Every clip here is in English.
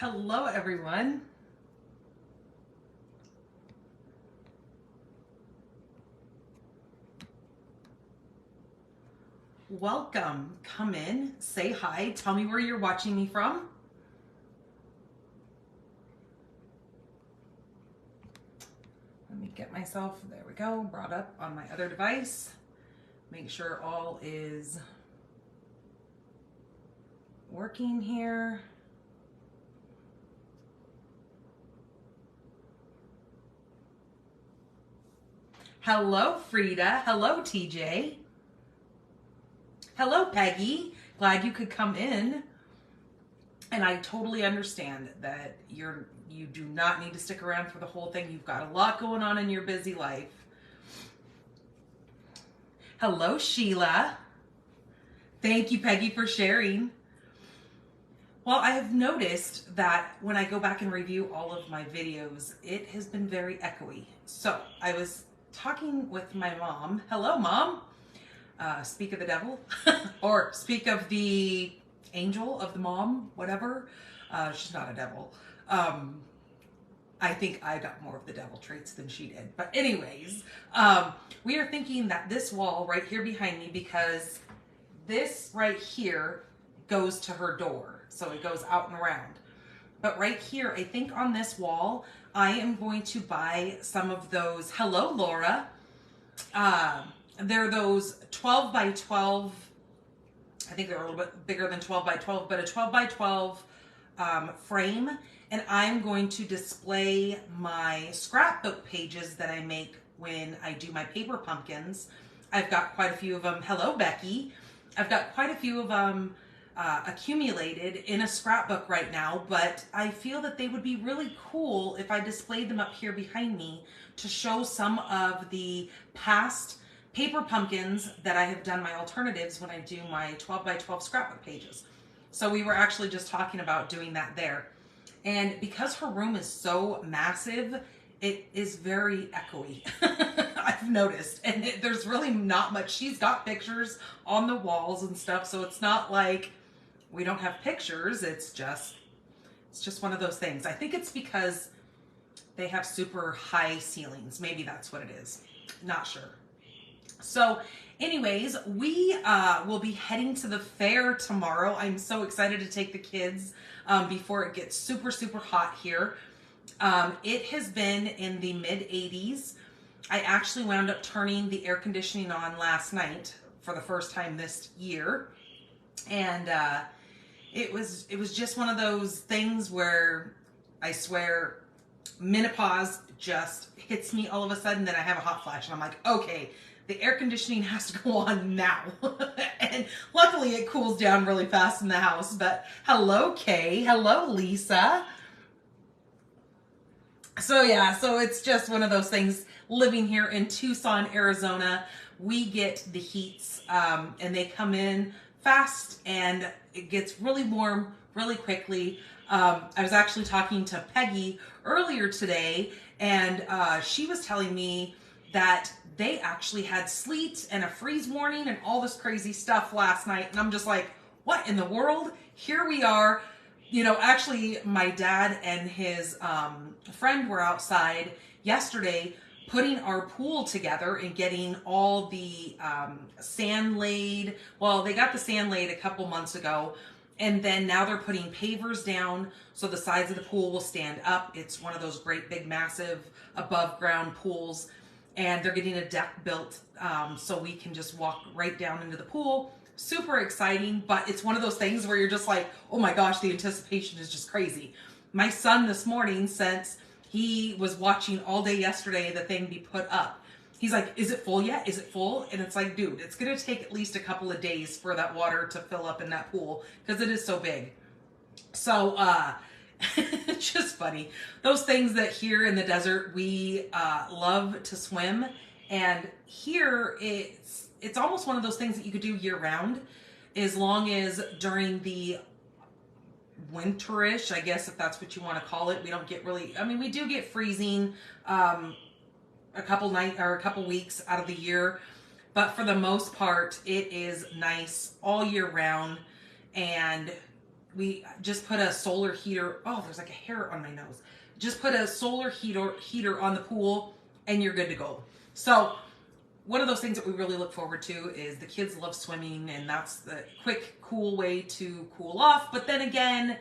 Hello, everyone. Welcome. Come in, say hi, tell me where you're watching me from. Let me get myself, there we go, brought up on my other device. Make sure all is working here. Hello, Frida. Hello, TJ. Hello, Peggy. Glad you could come in. And I totally understand that you do not need to stick around for the whole thing. You've got a lot going on in your busy life. Hello, Sheila. Thank you, Peggy, for sharing. Well, I have noticed that when I go back and review all of my videos, it has been very echoey. So I was talking with my mom. Hello, Mom. Speak of the devil, or speak of the angel of the mom, whatever. She's not a devil. I think I got more of the devil traits than she did. But anyways, we are thinking that this wall right here behind me, because this right here goes to her door. So it goes out and around. But right here, I think on this wall, I am going to buy some of those. Hello, Laura. They're those 12 by 12. I think they're a little bit bigger than 12 by 12, but a 12 by 12 frame. And I'm going to display my scrapbook pages that I make when I do my paper pumpkins. I've got quite a few of them. Hello, Becky. I've got quite a few of them accumulated in a scrapbook right now, but I feel that they would be really cool if I displayed them up here behind me to show some of the past paper pumpkins that I have done my alternatives when I do my 12 by 12 scrapbook pages. So we were actually just talking about doing that there. And because her room is so massive, it is very echoey. I've noticed. And there's really not much. She's got pictures on the walls and stuff, so it's not like we don't have pictures. It's just one of those things. I think it's because they have super high ceilings. Maybe that's what it is. Not sure. So anyways, we will be heading to the fair tomorrow. I'm so excited to take the kids before it gets super, super hot here. It has been in the mid 80s. I actually wound up turning the air conditioning on last night for the first time this year. And it was just one of those things where I swear menopause just hits me all of a sudden. Then I have a hot flash and I'm like, okay, the air conditioning has to go on now. And luckily it cools down really fast in the house. But hello, Kay. Hello, Lisa. So yeah, so it's just one of those things. Living here in Tucson, Arizona, we get the heats and they come in fast and it gets really warm really quickly. I was actually talking to Peggy earlier today, and she was telling me that they actually had sleet and a freeze warning and all this crazy stuff last night. And I'm just like, what in the world? Here we are. You know, actually, my dad and his friend were outside yesterday putting our pool together and getting all the sand laid. Well, they got the sand laid a couple months ago, and then now they're putting pavers down so the sides of the pool will stand up. It's one of those great big massive above ground pools, and they're getting a deck built so we can just walk right down into the pool. Super exciting, but it's one of those things where you're just like, oh my gosh, the anticipation is just crazy. My son this morning, since he was watching all day yesterday the thing be put up, he's like, is it full yet? Is it full? And it's like, dude, it's going to take at least a couple of days for that water to fill up in that pool because it is so big. So, it's just funny. Those things that here in the desert, we love to swim. And here it's almost one of those things that you could do year round, as long as during the winterish, I guess, if that's what you want to call it. We don't get really, I mean, we do get freezing a couple weeks out of the year, but for the most part, it is nice all year round. And we just put a solar heater. Oh, there's like a hair on my nose. Just put a solar heater on the pool and you're good to go. So one of those things that we really look forward to is the kids love swimming, and that's the quick, cool way to cool off. But then again,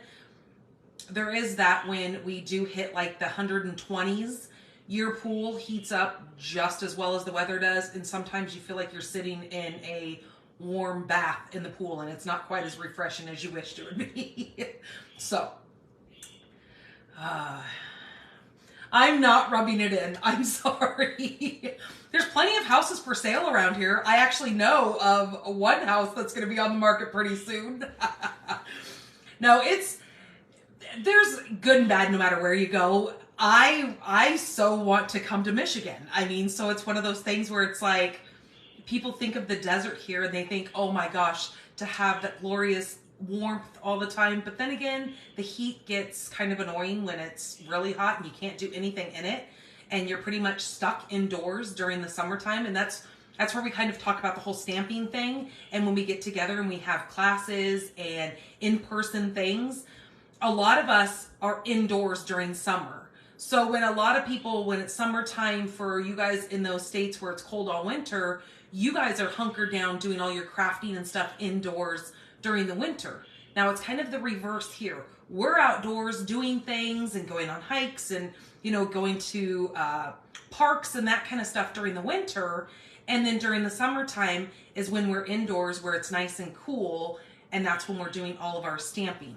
there is that when we do hit like the 120s, your pool heats up just as well as the weather does. And sometimes you feel like you're sitting in a warm bath in the pool, and it's not quite as refreshing as you wished it would be. So, I'm not rubbing it in. I'm sorry. There's plenty of houses for sale around here. I actually know of one house that's going to be on the market pretty soon. No, there's good and bad no matter where you go. I so want to come to Michigan. I mean, so it's one of those things where it's like, people think of the desert here and they think, oh my gosh, to have that glorious warmth all the time. But then again, the heat gets kind of annoying when it's really hot and you can't do anything in it. And you're pretty much stuck indoors during the summertime. And that's where we kind of talk about the whole stamping thing. And when we get together and we have classes and in-person things, a lot of us are indoors during summer. So when a lot of people, when it's summertime for you guys in those states where it's cold all winter, you guys are hunkered down doing all your crafting and stuff indoors during the winter. Now it's kind of the reverse here. We're outdoors doing things and going on hikes and, you know, going to parks and that kind of stuff during the winter. And then during the summertime is when we're indoors where it's nice and cool. And that's when we're doing all of our stamping.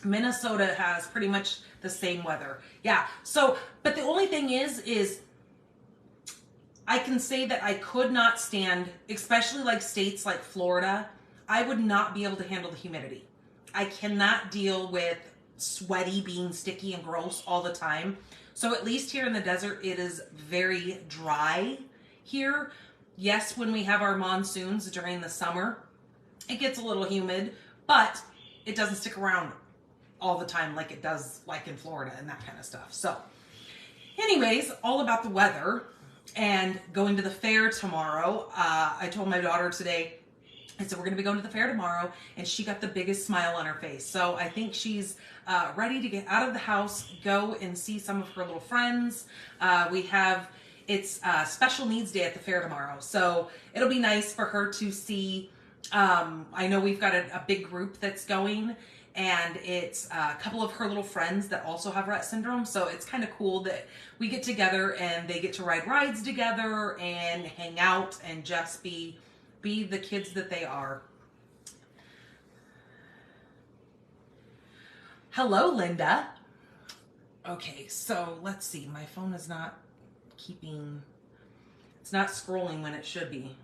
Minnesota has pretty much the same weather. Yeah. So, but the only thing is I can say that I could not stand, especially like states like Florida, I would not be able to handle the humidity. I cannot deal with sweaty, being sticky and gross all the time. So at least here in the desert, it is very dry here. Yes, when we have our monsoons during the summer, it gets a little humid, but it doesn't stick around all the time like it does like in Florida and that kind of stuff. So anyways, all about the weather and going to the fair tomorrow. I told my daughter today, I said, we're going to be going to the fair tomorrow. And she got the biggest smile on her face. So I think she's ready to get out of the house, go and see some of her little friends. It's special needs day at the fair tomorrow. So it'll be nice for her to see. I know we've got a big group that's going, and it's a couple of her little friends that also have Rett syndrome. So it's kind of cool that we get together and they get to ride rides together and hang out and just be the kids that they are. Hello, Linda. Okay, so let's see. My phone is not it's not scrolling when it should be.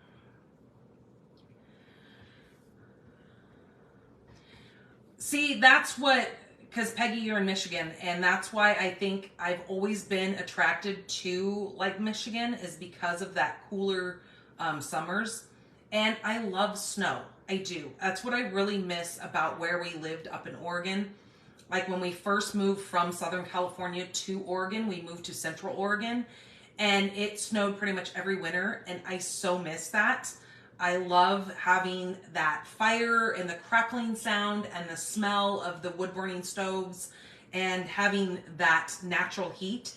See, that's because Peggy, you're in Michigan, and that's why I think I've always been attracted to like Michigan, is because of that cooler summers. And I love snow. I do. That's what I really miss about where we lived up in Oregon. Like when we first moved from Southern California to Oregon, we moved to Central Oregon, and it snowed pretty much every winter, and I so miss that. I love having that fire and the crackling sound and the smell of the wood burning stoves and having that natural heat.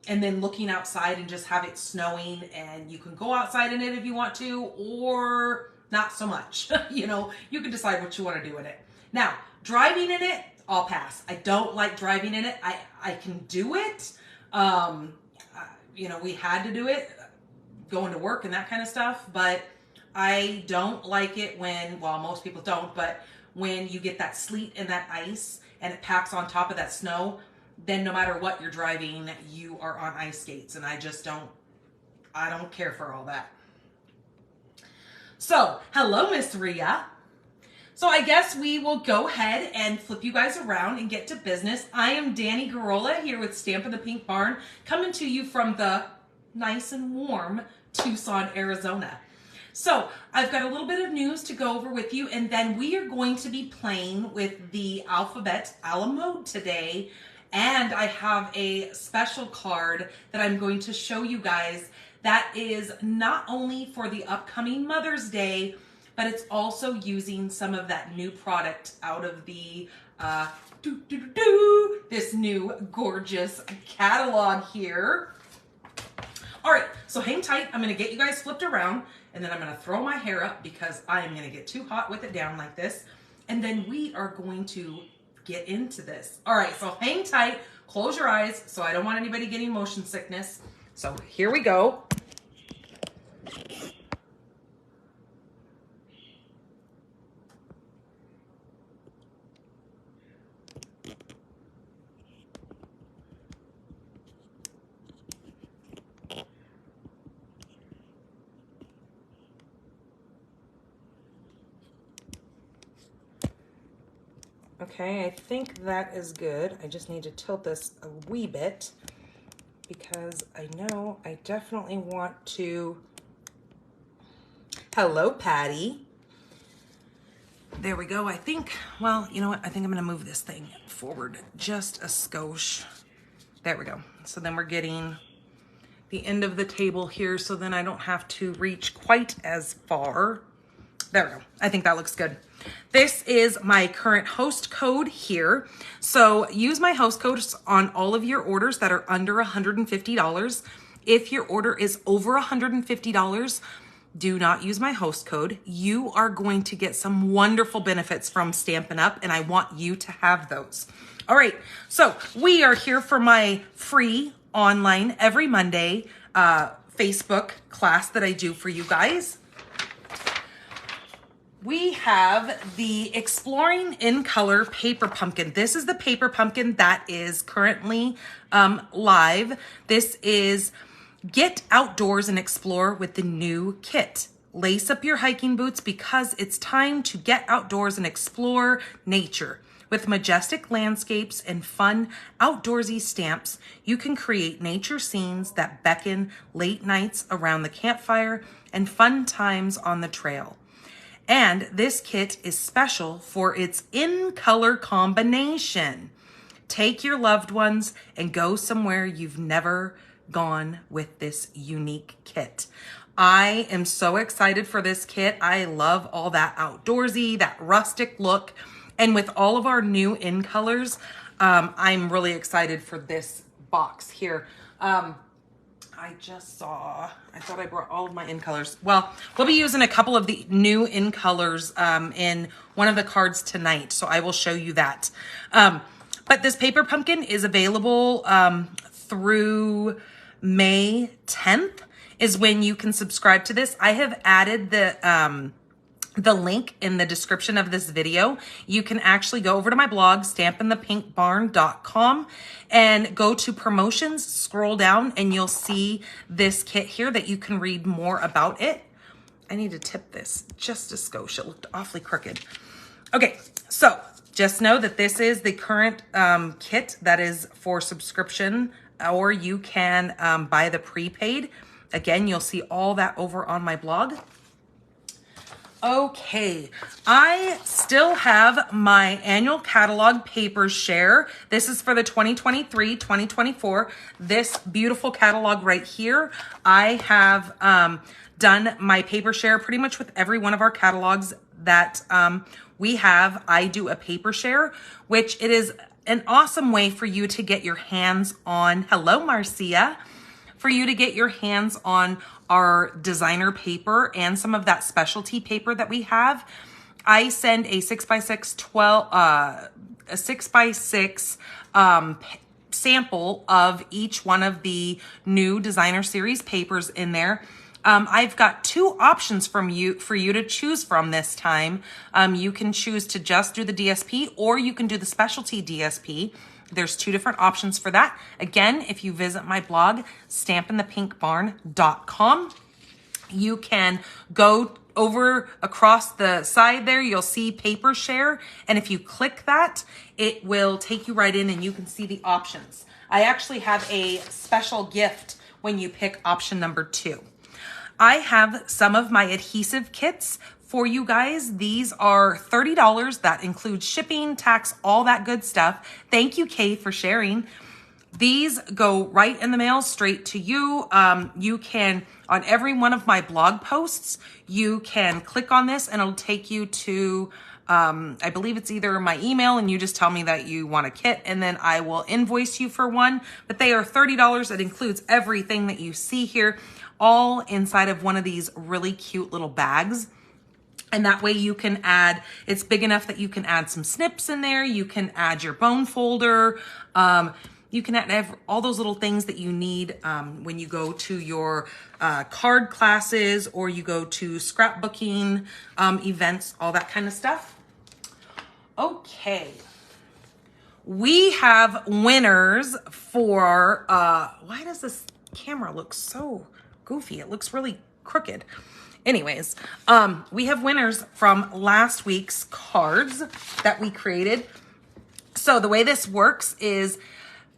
And then looking outside and just have it snowing, and you can go outside in it if you want to, or not so much. You know, you can decide what you want to do with it. Now, driving in it, I'll pass. I don't like driving in it. I can do it. You know, we had to do it going to work and that kind of stuff, but I don't like it when, well, most people don't, but when you get that sleet and that ice and it packs on top of that snow, then no matter what you're driving, you are on ice skates, and I don't care for all that. So, hello, Miss Rhea. So I guess we will go ahead and flip you guys around and get to business. I am Danny Garola here with Stampin' the Pink Barn, coming to you from the nice and warm Tucson, Arizona. So I've got a little bit of news to go over with you, and then we are going to be playing with the alphabet a la mode today. And I have a special card that I'm going to show you guys that is not only for the upcoming Mother's Day, but it's also using some of that new product out of the this new gorgeous catalog here. All right, so hang tight. I'm gonna get you guys flipped around, and then I'm gonna throw my hair up because I am gonna get too hot with it down like this. And then we are going to get into this. All right, so hang tight, close your eyes, so I don't want anybody getting motion sickness. So here we go. Okay, I think that is good. I just need to tilt this a wee bit because I know I definitely want to... Hello, Patty. There we go. I think, well, you know what? I think I'm going to move this thing forward just a skosh. There we go. So then we're getting the end of the table here, so then I don't have to reach quite as far. There we go. I think that looks good. This is my current host code here. So use my host codes on all of your orders that are under $150. If your order is over $150, do not use my host code. You are going to get some wonderful benefits from Stampin' Up, and I want you to have those. All right, so we are here for my free online every Monday Facebook class that I do for you guys. We have the Exploring in Color Paper Pumpkin. This is the paper pumpkin that is currently live. This is Get Outdoors and Explore with the new kit. Lace up your hiking boots because it's time to get outdoors and explore nature. With majestic landscapes and fun outdoorsy stamps, you can create nature scenes that beckon late nights around the campfire and fun times on the trail. And this kit is special for its in-color combination. Take your loved ones and go somewhere you've never gone with this unique kit. I am so excited for this kit. I love all that outdoorsy, that rustic look. And with all of our new in-colors, I'm really excited for this box here. I just saw, I thought I brought all of my in colors. Well, we'll be using a couple of the new in colors in one of the cards tonight, so I will show you that. But this paper pumpkin is available through May 10th is when you can subscribe to this. I have added the link in the description of this video. You can actually go over to my blog, stampinthepinkbarn.com, and go to promotions, scroll down, and you'll see this kit here that you can read more about it. I need to tip this just a skosh. It looked awfully crooked. Okay, so just know that this is the current kit that is for subscription, or you can buy the prepaid. Again, you'll see all that over on my blog. Okay, I still have my annual catalog paper share. This is for the 2023-2024. This beautiful catalog right here. I have done my paper share pretty much with every one of our catalogs that we have. I do a paper share, which it is an awesome way for you to get your hands on, hello Marcia, for you to get your hands on our designer paper and some of that specialty paper that we have. I send a 6x6 sample of each one of the new designer series papers in there. I've got two options for you to choose from this time. You can choose to just do the DSP, or you can do the specialty DSP. There's two different options for that. Again, if you visit my blog, stampinthepinkbarn.com, you can go over across the side there. You'll see paper share. And if you click that, it will take you right in and you can see the options. I actually have a special gift when you pick option number 2. I have some of my adhesive kits for you guys. These are $30. That includes shipping, tax, all that good stuff. Thank you, Kay, for sharing. These go right in the mail straight to you. You can, on every one of my blog posts, you can click on this and it'll take you to, I believe it's either my email and you just tell me that you want a kit and then I will invoice you for one. But they are $30. It includes everything that you see here, all inside of one of these really cute little bags. And that way you can add, it's big enough that you can add some snips in there. You can add your bone folder. You can add all those little things that you need when you go to your card classes or you go to scrapbooking events, all that kind of stuff. Okay. We have winners for, why does this camera look so goofy? It looks really crooked. Anyways, we have winners from last week's cards that we created. So the way this works is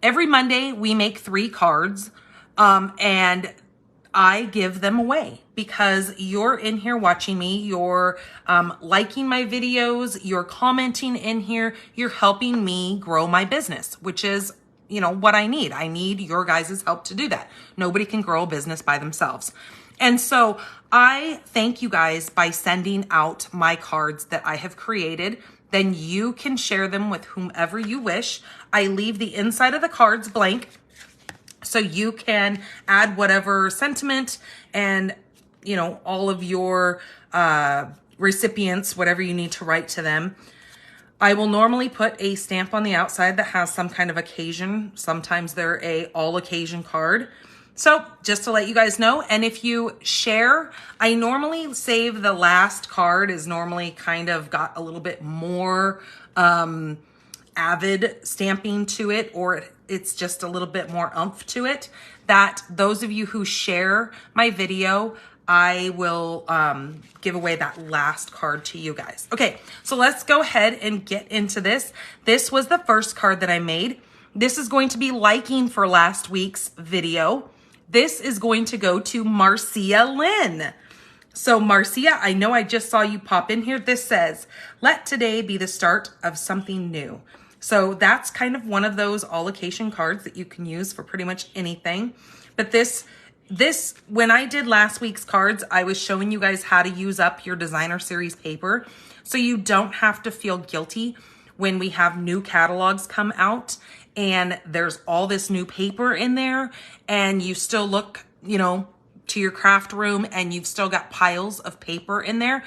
every Monday we make 3 cards and I give them away because you're in here watching me, you're liking my videos, you're commenting in here, you're helping me grow my business, which is, you know, what I need. I need your guys' help to do that. Nobody can grow a business by themselves. And so I thank you guys by sending out my cards that I have created. Then you can share them with whomever you wish. I leave the inside of the cards blank so you can add whatever sentiment and, you know, all of your recipients, whatever you need to write to them. I will normally put a stamp on the outside that has some kind of occasion. Sometimes they're a all occasion card. So just to let you guys know, and if you share, I normally save the last card is normally kind of got a little bit more avid stamping to it, or it's just a little bit more oomph to it, that those of you who share my video, I will give away that last card to you guys. Okay, so let's go ahead and get into this. This was the first card that I made. This is going to be liking for last week's video. This is going to go to Marcia Lynn. So Marcia, I know I just saw you pop in here. This says, let today be the start of something new. So that's kind of one of those all occasion cards that you can use for pretty much anything. But this, when I did last week's cards, I was showing you guys how to use up your designer series paper. So you don't have to feel guilty when we have new catalogs come out and there's all this new paper in there and you still look, you know, to your craft room and you've still got piles of paper in there.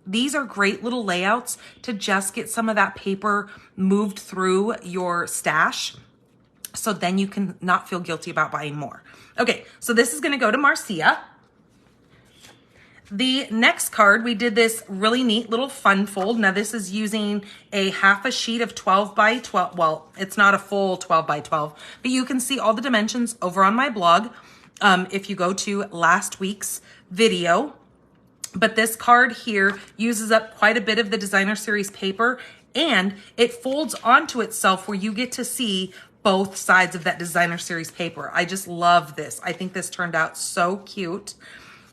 These are great little layouts to just get some of that paper moved through your stash. So then you can not feel guilty about buying more. Okay, so this is gonna go to Marcia. The next card, we did this really neat little fun fold. Now this is using a half a sheet of 12 by 12. Well, it's not a full 12 by 12, but you can see all the dimensions over on my blog if you go to last week's video. But this card here uses up quite a bit of the designer series paper and it folds onto itself where you get to see both sides of that designer series paper. I just love this. I think this turned out so cute.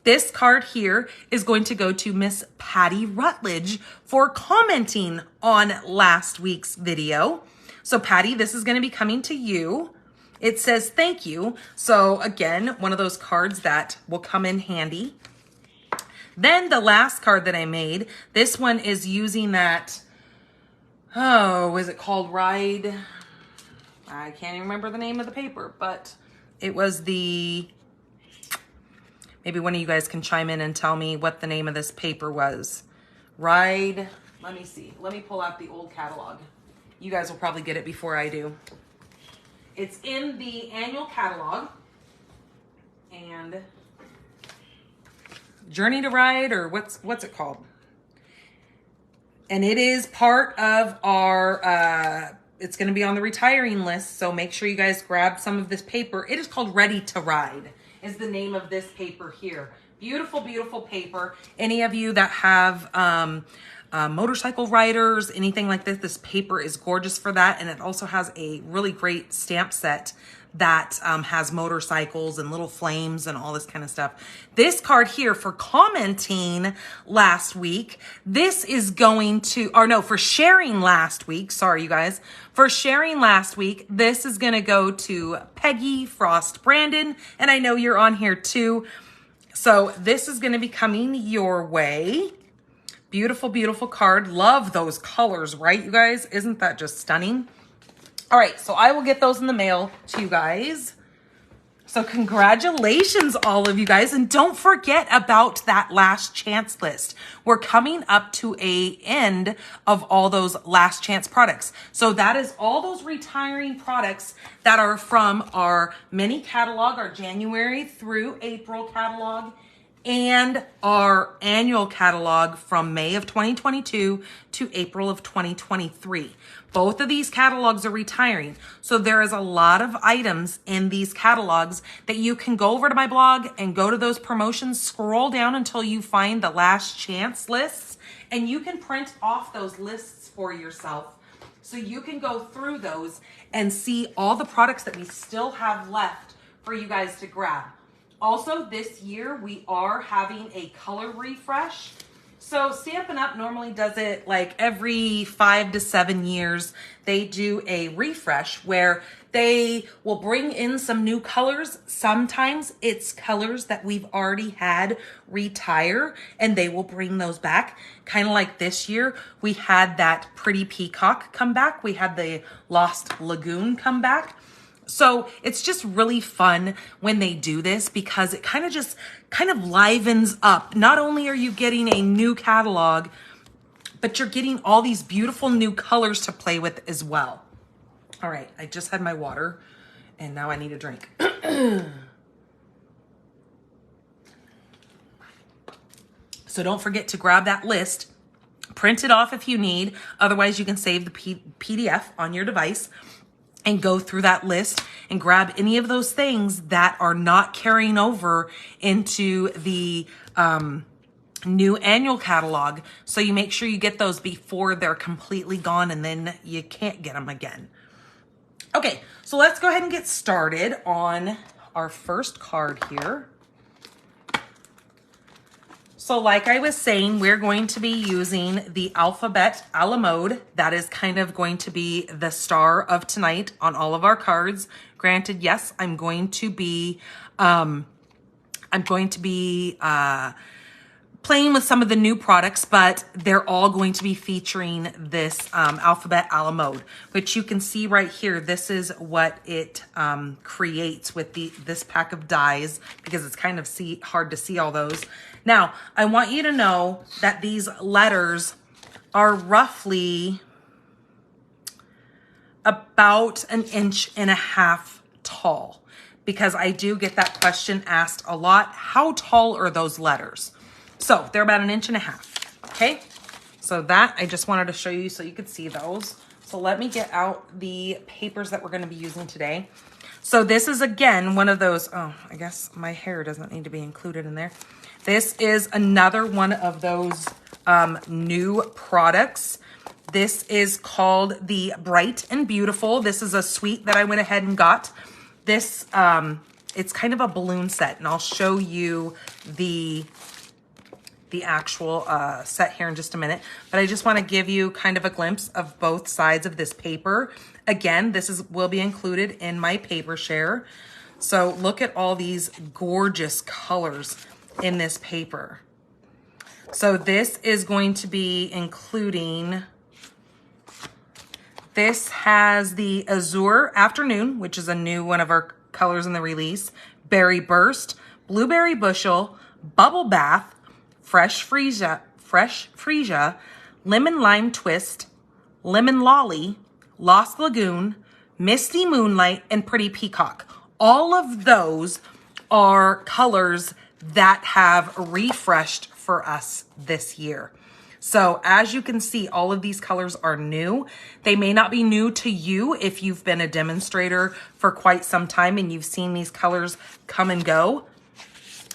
This card here is going to go to Miss Patty Rutledge for commenting on last week's video. So Patty, this is going to be coming to you. It says thank you. So again, one of those cards that will come in handy. Then the last card that I made, this one is using that, oh, is it called Ride? I can't even remember the name of the paper, but it was the, maybe one of you guys can chime in and tell me what the name of this paper was. Ride, let me see. Let me pull out the old catalog. You guys will probably get it before I do. It's in the annual catalog. And Journey to Ride, or what's it called? And it is part of our, it's going to be on the retiring list. So make sure you guys grab some of this paper. It is called Ready to Ride is the name of this paper here. Beautiful, beautiful paper. Any of you that have motorcycle riders, anything like this paper is gorgeous for that. And it also has a really great stamp set that has motorcycles and little flames and all this kind of stuff. This card here for commenting last week, this is going to, or no, for sharing last week. Sorry, you guys. For sharing last week, this is going to go to Peggy Frost Brandon. And I know you're on here too. So this is going to be coming your way. Beautiful, beautiful card. Love those colors, right, you guys? Isn't that just stunning? All right, so I will get those in the mail to you guys. So congratulations, all of you guys. And don't forget about that last chance list. We're coming up to an end of all those last chance products. So that is all those retiring products that are from our mini catalog, our January through April catalog, and our annual catalog from May of 2022 to April of 2023. Both of these catalogs are retiring. So there is a lot of items in these catalogs that you can go over to my blog and go to those promotions, scroll down until you find the last chance lists, and you can print off those lists for yourself. So you can go through those and see all the products that we still have left for you guys to grab. Also, this year we are having a color refresh. So Stampin' Up normally does it like every 5 to 7 years. They do a refresh where they will bring in some new colors. Sometimes it's colors that we've already had retire and they will bring those back. Kind of like this year, we had that Pretty Peacock come back. We had the Lost Lagoon come back. So it's just really fun when they do this because it kind of livens up. Not only are you getting a new catalog, but you're getting all these beautiful new colors to play with as well. All right, I just had my water and now I need a drink. So don't forget to grab that list, print it off if you need. Otherwise, you can save the PDF on your device and go through that list and grab any of those things that are not carrying over into the new annual catalog. So you make sure you get those before they're completely gone and then you can't get them again. Okay, so let's go ahead and get started on our first card here. So like I was saying, we're going to be using the alphabet a la mode. That is kind of going to be the star of tonight on all of our cards. Granted, yes, I'm going to be playing with some of the new products, but they're all going to be featuring this alphabet a la mode, which you can see right here. This is what it creates with this pack of dies because it's kind of hard to see all those. Now, I want you to know that these letters are roughly about 1.5 inches tall because I do get that question asked a lot. How tall are those letters? So they're about 1.5 inches, okay? So that, I just wanted to show you so you could see those. So let me get out the papers that we're gonna be using today. So this is, again, one of those, oh, I guess my hair doesn't need to be included in there. This is another one of those new products. This is called the Bright and Beautiful. This is a suite that I went ahead and got. This, it's kind of a balloon set, and I'll show you the actual set here in just a minute. But I just want to give you kind of a glimpse of both sides of this paper. Again, this will be included in my paper share. So look at all these gorgeous colors in this paper. So this is going to be including, this has the Azure Afternoon, which is a new one of our colors in the release, Berry Burst, Blueberry Bushel, Bubble Bath, Fresh Freesia, Lemon Lime Twist, Lemon Lolly, Lost Lagoon, Misty Moonlight, and Pretty Peacock. All of those are colors that have refreshed for us this year. So as you can see, all of these colors are new. They may not be new to you if you've been a demonstrator for quite some time and you've seen these colors come and go.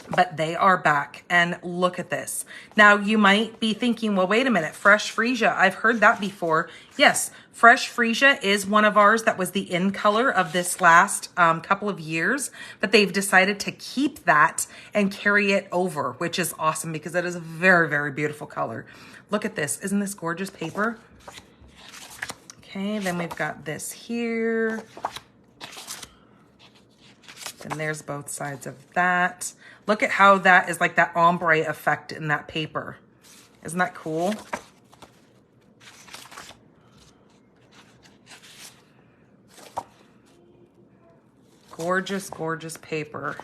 but they are back, and look at this. Now you might be thinking, well, wait a minute, fresh freesia, I've heard that before. Yes, fresh freesia is one of ours that was the in color of this last couple of years, but they've decided to keep that and carry it over, which is awesome because it is a very, very beautiful color. Look at this. Isn't this gorgeous paper? Okay, then we've got this here. And there's both sides of that. Look at how that is like that ombre effect in that paper. Isn't that cool? Gorgeous, gorgeous paper.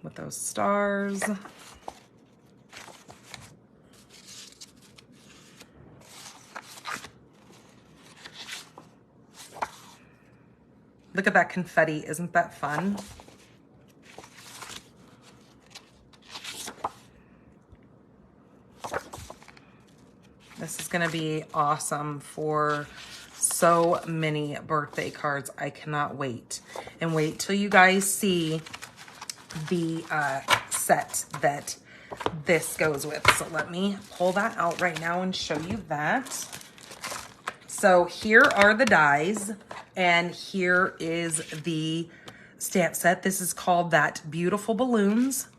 With those stars. Look at that confetti. Isn't that fun? This is going to be awesome for so many birthday cards. I cannot wait. And wait till you guys see the set that this goes with. So let me pull that out right now and show you that. So here are the dies, and here is the stamp set. This is called That Beautiful Balloons.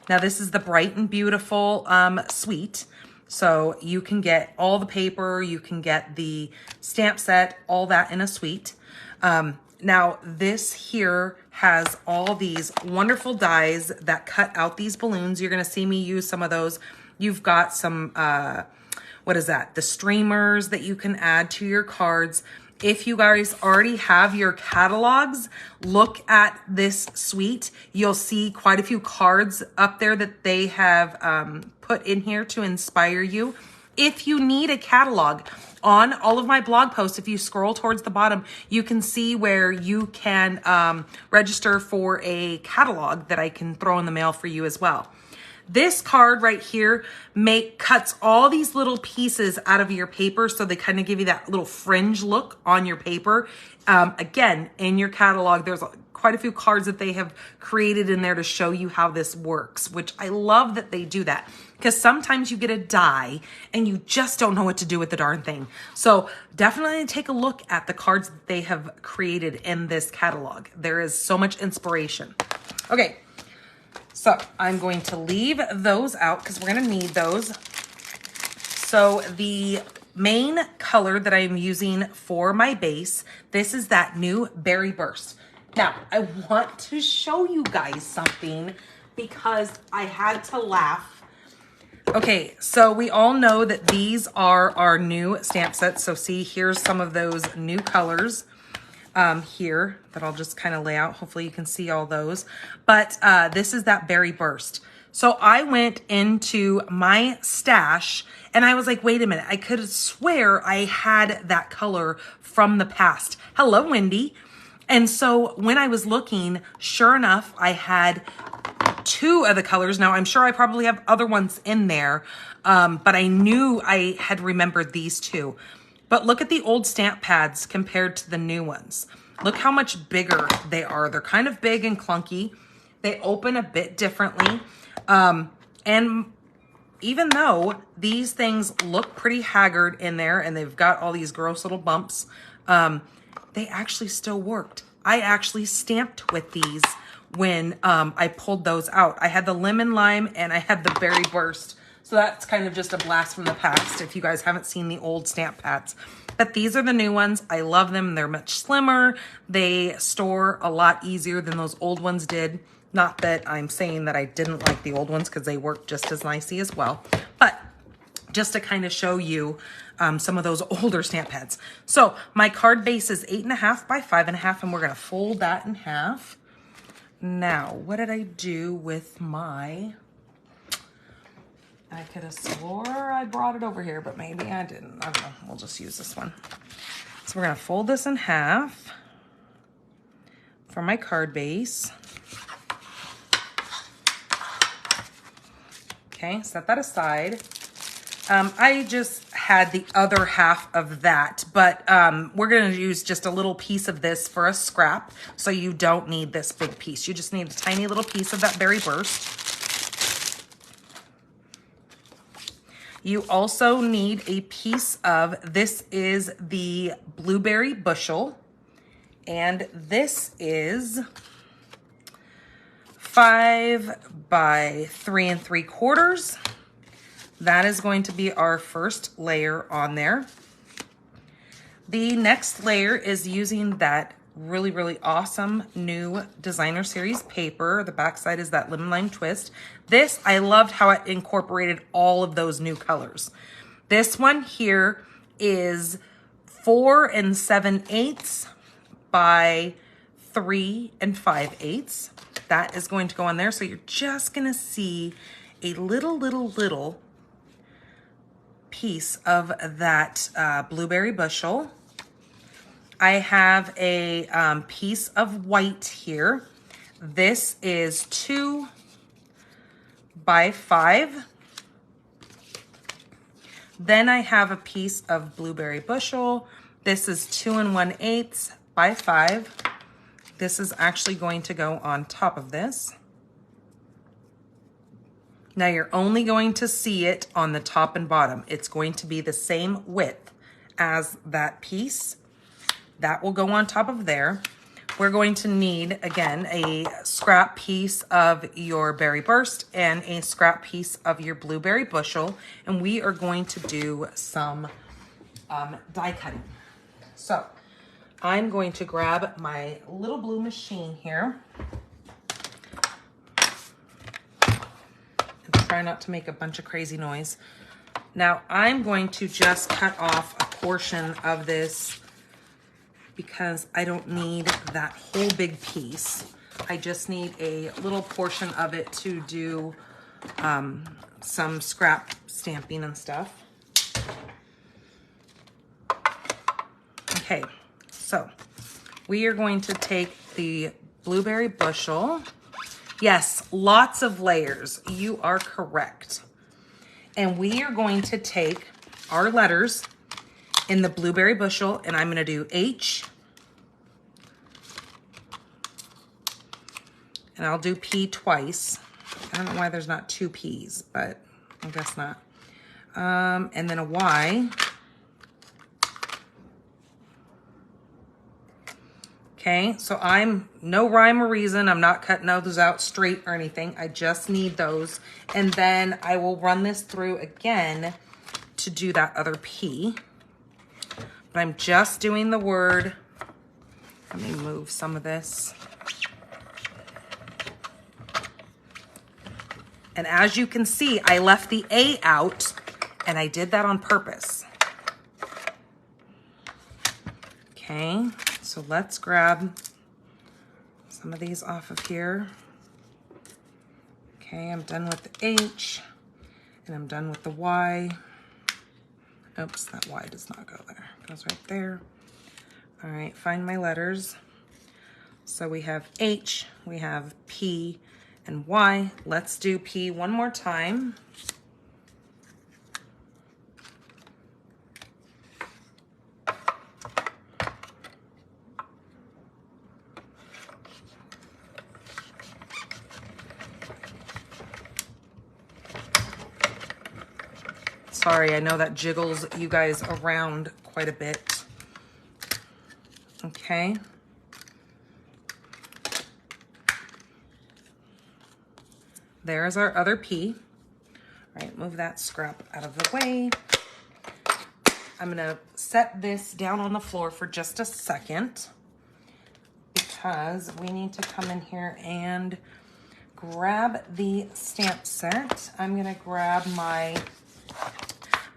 Now this is the Bright and Beautiful suite. So you can get all the paper, you can get the stamp set, all that in a suite. Now this here has all these wonderful dies that cut out these balloons. You're gonna see me use some of those. You've got some, what is that? The streamers that you can add to your cards. If you guys already have your catalogs, look at this suite. You'll see quite a few cards up there that they have put in here to inspire you. If you need a catalog, on all of my blog posts, if you scroll towards the bottom, you can see where you can register for a catalog that I can throw in the mail for you as well. This card right here cuts all these little pieces out of your paper, so they kind of give you that little fringe look on your paper. Again, in your catalog, there's quite a few cards that they have created in there to show you how this works, which I love that they do that, because sometimes you get a die and you just don't know what to do with the darn thing. So definitely take a look at the cards that they have created in this catalog. There is so much inspiration. Okay. So I'm going to leave those out because we're going to need those. So the main color that I'm using for my base, this is that new Berry Burst. Now, I want to show you guys something because I had to laugh. Okay, so we all know that these are our new stamp sets. So see, here's some of those new colors. Here that I'll just kind of lay out. Hopefully you can see all those. But this is that Berry Burst. So I went into my stash and I was like, wait a minute. I could swear I had that color from the past. Hello, Wendy. And so when I was looking, sure enough, I had two of the colors. Now I'm sure I probably have other ones in there, but I knew I had remembered these two. But look at the old stamp pads compared to the new ones. Look how much bigger they are. They're kind of big and clunky. They open a bit differently. And even though these things look pretty haggard in there and they've got all these gross little bumps, they actually still worked. I actually stamped with these when I pulled those out. I had the lemon lime and I had the Berry Burst. So that's kind of just a blast from the past if you guys haven't seen the old stamp pads. But these are the new ones. I love them. They're much slimmer. They store a lot easier than those old ones did. Not that I'm saying that I didn't like the old ones, because they work just as nicely as well. But just to kind of show you some of those older stamp pads. So my card base is 8.5 by 5.5, and we're going to fold that in half. Now, what did I do with my... I could have swore I brought it over here, but maybe I didn't. I don't know. We'll just use this one. So we're going to fold this in half for my card base. Okay, set that aside. I just had the other half of that, but we're going to use just a little piece of this for a scrap, so you don't need this big piece. You just need a tiny little piece of that berry burst. You also need a piece of, this is the blueberry bushel, and this is 5 by 3 3/4. That is going to be our first layer on there. The next layer is using that really, really awesome new designer series paper. The backside is that lemon lime twist. This, I loved how it incorporated all of those new colors. This one here is 4 7/8 by 3 5/8. That is going to go on there. So you're just gonna see a little piece of that blueberry bushel. I have a piece of white here. This is 2 by 5. Then I have a piece of blueberry bushel. This is 2 1/8 by 5. This is actually going to go on top of this. Now you're only going to see it on the top and bottom. It's going to be the same width as that piece. That will go on top of there. We're going to need, again, a scrap piece of your berry burst and a scrap piece of your blueberry bushel, and we are going to do some die cutting. So I'm going to grab my little blue machine here and try not to make a bunch of crazy noise. Now I'm going to just cut off a portion of this because I don't need that whole big piece. I just need a little portion of it to do some scrap stamping and stuff. Okay, so we are going to take the blueberry bushel. Yes, lots of layers. You are correct. And we are going to take our letters in the blueberry bushel, and I'm going to do H, and I'll do P twice. I don't know why there's not 2 P's, but I guess not. And then a Y. Okay, so I'm no rhyme or reason. I'm not cutting those out straight or anything. I just need those. And then I will run this through again to do that other P. But I'm just doing the word. Let me move some of this. And as you can see, I left the A out, and I did that on purpose. Okay, so let's grab some of these off of here. Okay, I'm done with the H, and I'm done with the Y. Oops, that Y does not go there. It goes right there. All right, find my letters. So we have H, we have P, and Y. Let's do P one more time. Sorry, I know that jiggles you guys around quite a bit. Okay. There's our other P. All right, move that scrap out of the way. I'm gonna set this down on the floor for just a second because we need to come in here and grab the stamp set. I'm gonna grab my,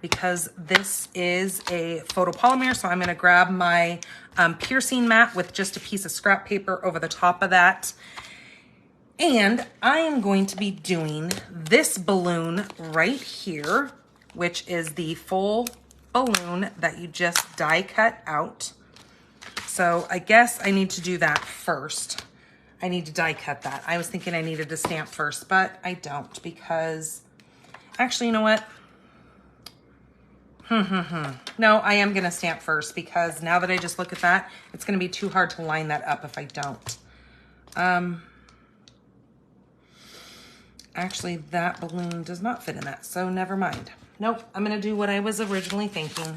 because this is a photopolymer, so I'm gonna grab my piercing mat with just a piece of scrap paper over the top of that. And I am going to be doing this balloon right here, which is the full balloon that you just die cut out. So I guess I need to do that first. I need to die cut that. I was thinking I needed to stamp first, but I don't, because actually, you know what? No, I am going to stamp first because now that I just look at that, it's going to be too hard to line that up if I don't. Actually, that balloon does not fit in that, so never mind. Nope, I'm going to do what I was originally thinking.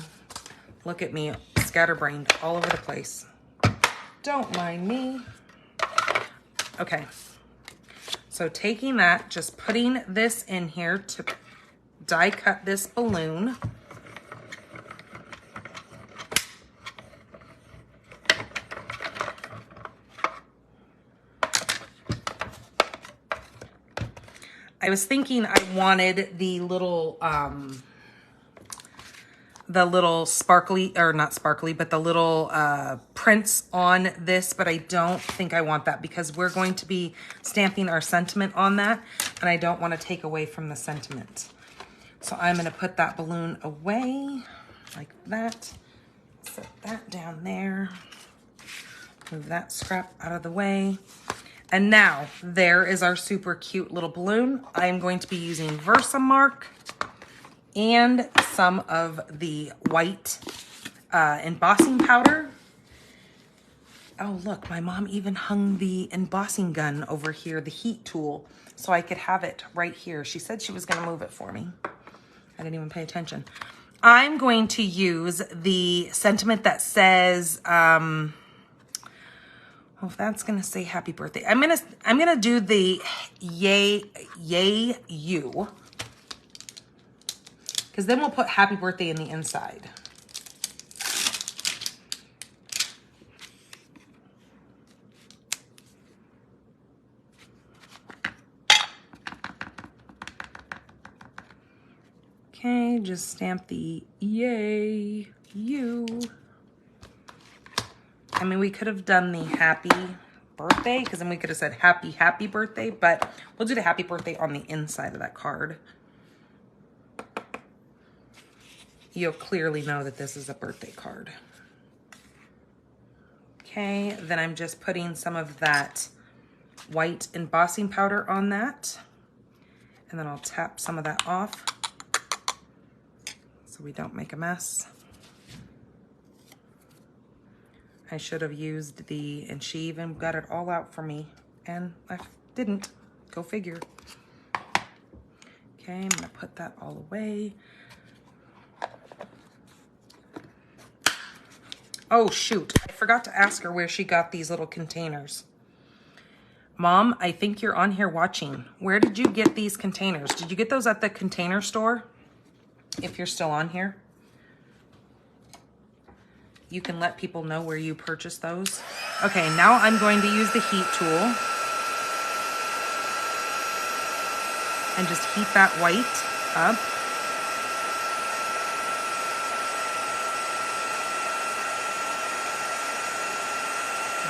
Look at me, scatterbrained all over the place. Don't mind me. Okay, so taking that, just putting this in here to die cut this balloon. I was thinking I wanted the little sparkly, or not sparkly, but the little prints on this, but I don't think I want that because we're going to be stamping our sentiment on that, and I don't want to take away from the sentiment. So I'm going to put that balloon away like that. Set that down there. Move that scrap out of the way. And now there is our super cute little balloon. I'm going to be using Versamark and some of the white embossing powder. Oh, look, my mom even hung the embossing gun over here, the heat tool, so I could have it right here. She said she was going to move it for me. I didn't even pay attention. I'm going to use the sentiment that says, well, that's gonna say happy birthday. I'm gonna do the yay you, because then we'll put happy birthday in the inside. Okay, just stamp the yay you. I mean, we could have done the happy birthday, because then we could have said happy birthday, but we'll do the happy birthday on the inside of that card. You'll clearly know that this is a birthday card. Okay, then I'm just putting some of that white embossing powder on that, and then I'll tap some of that off so we don't make a mess. I should have used and she even got it all out for me, and I didn't. Go figure. Okay, I'm gonna put that all away. Oh shoot, I forgot to ask her where she got these little containers. Mom, I think you're on here watching. Where did you get these containers? Did you get those at the Container Store? If you're still on here. You can let people know where you purchased those. Okay, now I'm going to use the heat tool and just heat that white up.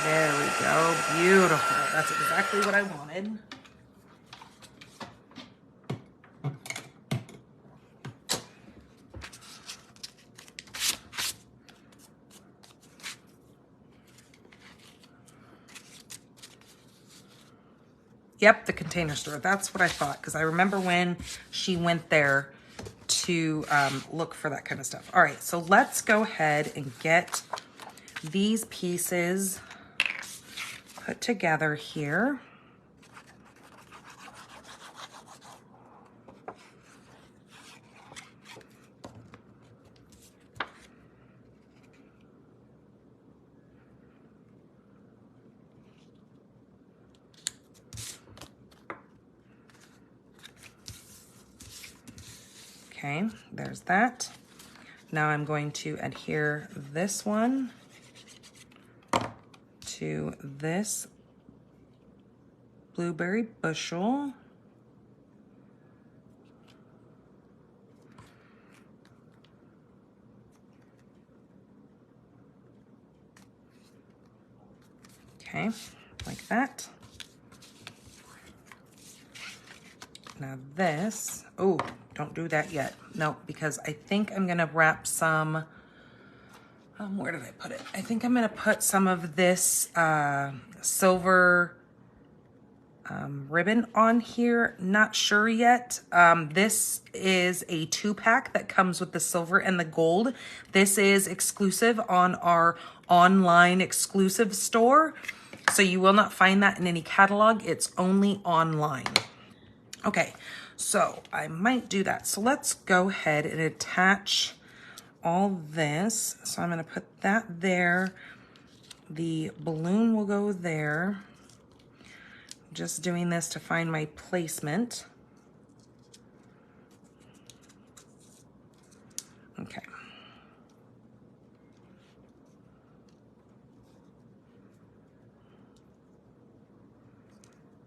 There we go, beautiful. That's exactly what I wanted. Yep, the Container Store. That's what I thought, because I remember when she went there to look for that kind of stuff. All right, so let's go ahead and get these pieces put together here. Okay, there's that. Now I'm going to adhere this one to this blueberry bushel. Okay, like that. Now this, oh, don't do that yet. No, because I think I'm gonna wrap some, where did I put it? I think I'm gonna put some of this silver ribbon on here. Not sure yet. This is a 2-pack that comes with the silver and the gold. This is exclusive on our online exclusive store. So you will not find that in any catalog. It's only online. Okay, so I might do that. So let's go ahead and attach all this. So I'm going to put that there. The balloon will go there. Just doing this to find my placement. Okay.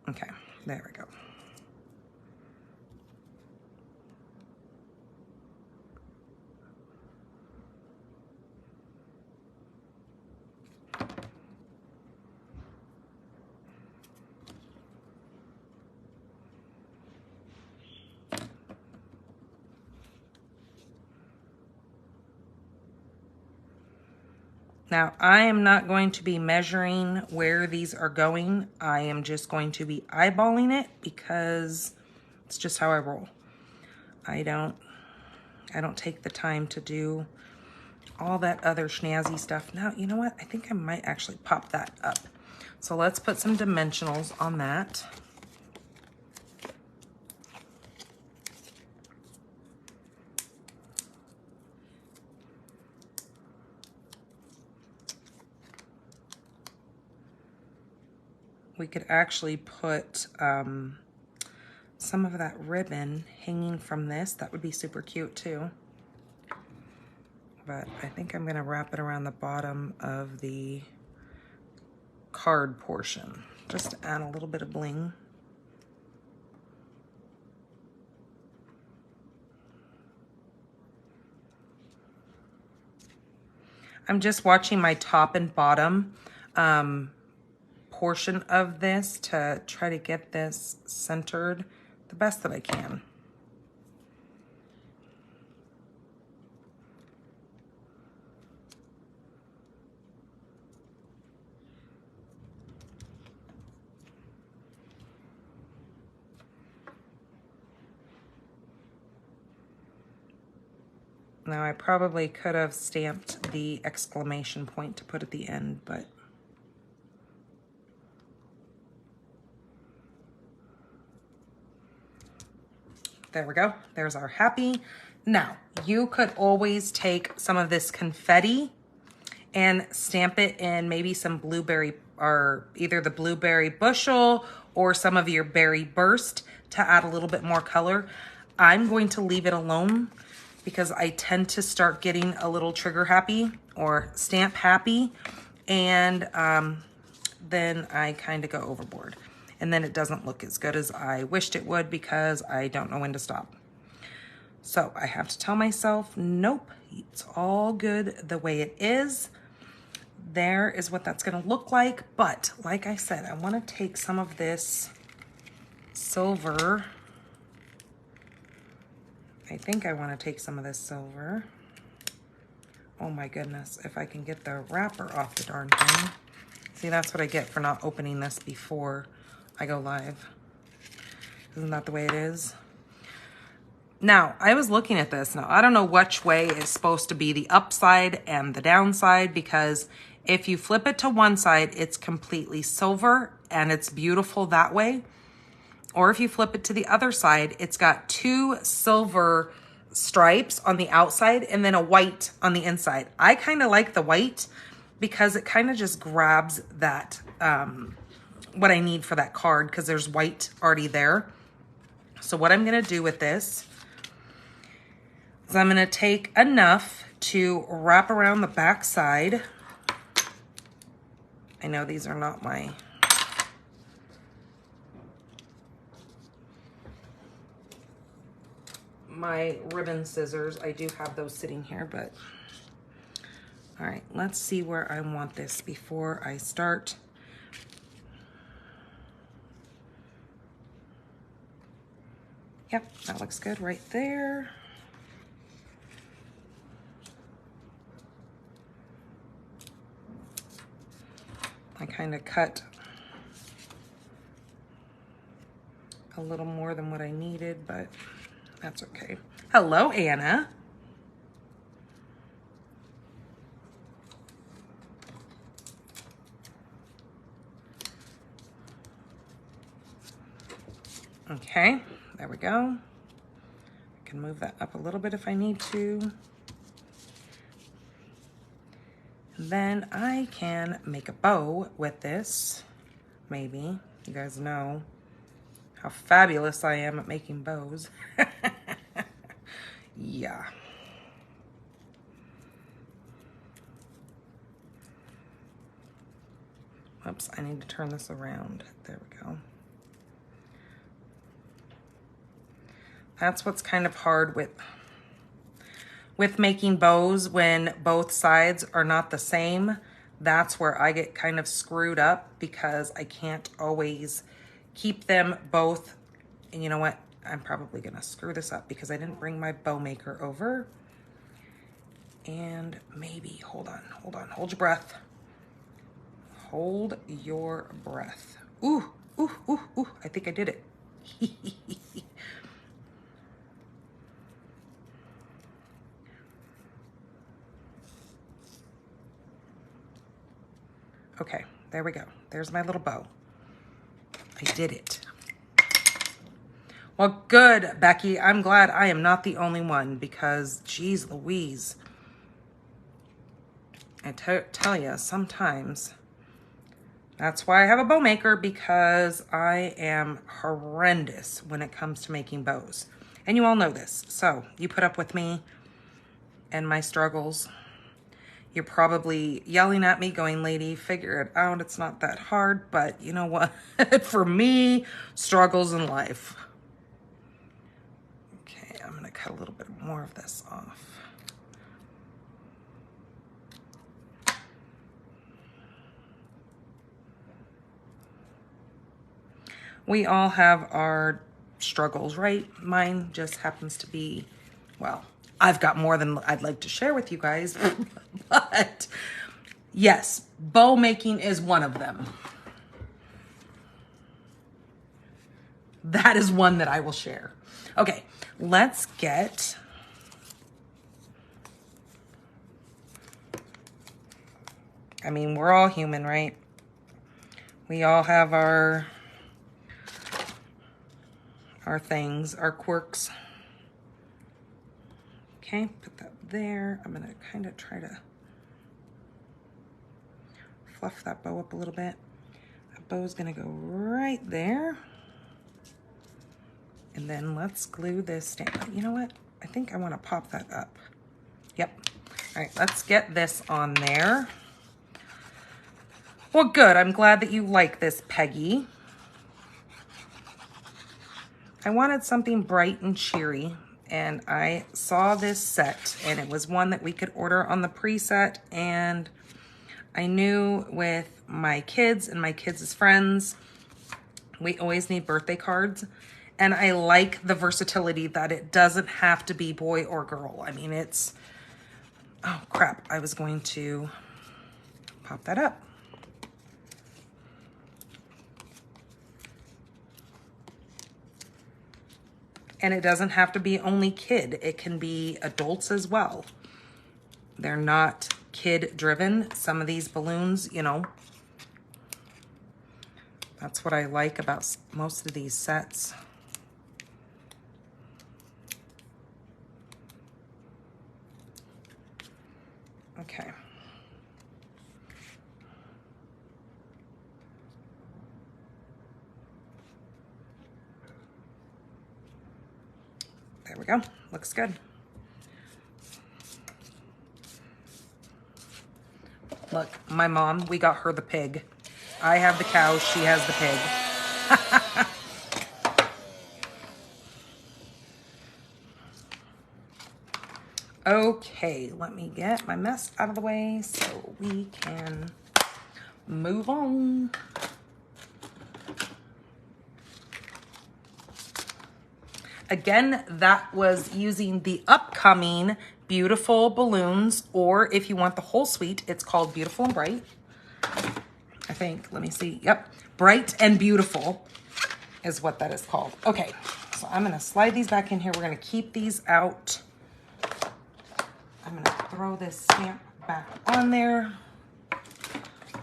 Okay, there we go. Now, I am not going to be measuring where these are going. I am just going to be eyeballing it because it's just how I roll. I don't take the time to do all that other snazzy stuff. Now, you know what? I think I might actually pop that up. So let's put some dimensionals on that. We could actually put some of that ribbon hanging from this. That would be super cute too. But I think I'm gonna wrap it around the bottom of the card portion, just to add a little bit of bling. I'm just watching my top and bottom portion of this to try to get this centered the best that I can. Now I probably could have stamped the exclamation point to put at the end, but there we go. There's our happy. Now, you could always take some of this confetti and stamp it in maybe some blueberry, or either the blueberry bushel or some of your berry burst to add a little bit more color. I'm going to leave it alone because I tend to start getting a little trigger happy or stamp happy, and then I kind of go overboard. And then it doesn't look as good as I wished it would because I don't know when to stop. So I have to tell myself, nope, it's all good the way it is. There is what that's gonna look like. But like I said, I wanna take some of this silver. I think I wanna take some of this silver. Oh my goodness, if I can get the wrapper off the darn thing. See, that's what I get for not opening this before I go live. Isn't that the way it is? Now, I was looking at this. Now, I don't know which way is supposed to be the upside and the downside, because if you flip it to one side, it's completely silver and it's beautiful that way. Or if you flip it to the other side, it's got 2 silver stripes on the outside and then a white on the inside. I kind of like the white because it kind of just grabs that, what I need for that card, because there's white already there. So what I'm gonna do with this is I'm gonna take enough to wrap around the back side. I know these are not my ribbon scissors. I do have those sitting here, but all right, let's see where I want this before I start. Yep, that looks good right there. I kind of cut a little more than what I needed, but that's okay. Hello, Anna. Okay, there we go. I can move that up a little bit if I need to. And then I can make a bow with this, maybe. You guys know how fabulous I am at making bows. Yeah. Oops, I need to turn this around. There we go. That's what's kind of hard with making bows when both sides are not the same. That's where I get kind of screwed up because I can't always keep them both. And you know what? I'm probably gonna screw this up because I didn't bring my bow maker over. And maybe, hold on, hold your breath. Hold your breath. Ooh, ooh, ooh, ooh, I think I did it. Okay, there we go. There's my little bow. I did it. Well, good, Becky. I'm glad I am not the only one because, geez Louise. I tell you, sometimes that's why I have a bow maker, because I am horrendous when it comes to making bows. And you all know this. So you put up with me and my struggles. You're probably yelling at me going, lady, figure it out. It's not that hard. But you know what? For me, struggles in life. Okay, I'm going to cut a little bit more of this off. We all have our struggles, right? Mine just happens to be, well, I've got more than I'd like to share with you guys, but yes, bow making is one of them. That is one that I will share. Okay, let's get, I mean, we're all human, right? We all have our things, our quirks. Okay, put that there. I'm gonna kind of try to fluff that bow up a little bit. That bow's gonna go right there. And then let's glue this down. You know what? I think I wanna pop that up. Yep. All right, let's get this on there. Well, good. I'm glad that you like this, Peggy. I wanted something bright and cheery, and I saw this set, and it was one that we could order on the preset, and I knew with my kids and my kids' friends, we always need birthday cards, and I like the versatility that it doesn't have to be boy or girl. I mean, it's, oh crap, I was going to pop that up. And it doesn't have to be only kid. It can be adults as well. They're not kid driven. Some of these balloons, you know, that's what I like about most of these sets. Okay. There we go. Looks good. Look, my mom, we got her the pig. I have the cow, she has the pig. Okay, let me get my mess out of the way so we can move on. Again, that was using the upcoming Beautiful Balloons, or if you want the whole suite, it's called Beautiful and Bright. I think, let me see. Yep, Bright and Beautiful. is what that is called. Okay, so I'm gonna slide these back in here. We're gonna keep these out. I'm gonna throw this stamp back on there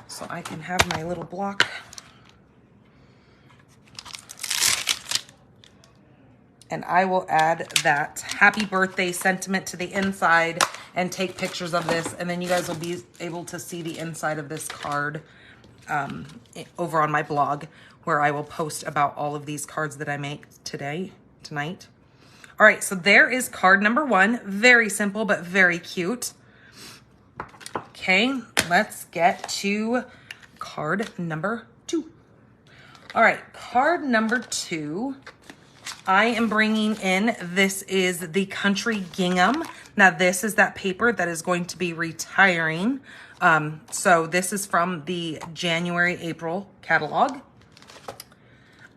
so I can have my little block. And I will add that happy birthday sentiment to the inside and take pictures of this. And then you guys will be able to see the inside of this card over on my blog, where I will post about all of these cards that I make tonight. All right, so there is card number 1. Very simple, but very cute. Okay, let's get to card number 2. All right, card number 2. I am bringing in, this is the Country Gingham. Now this is that paper that is going to be retiring. So this is from the January-April catalog.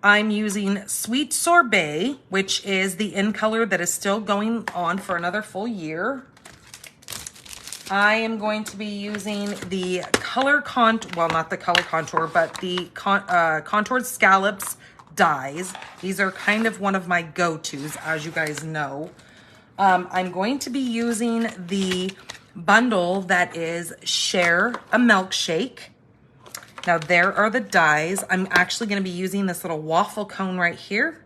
I'm using Sweet Sorbet, which is the in color that is still going on for another full year. I am going to be using the not the color contour, but the contoured scallops dies. These are kind of one of my go-tos, as you guys know. I'm going to be using the bundle that is Share a Milkshake. Now there are the dies. I'm actually going to be using this little waffle cone right here.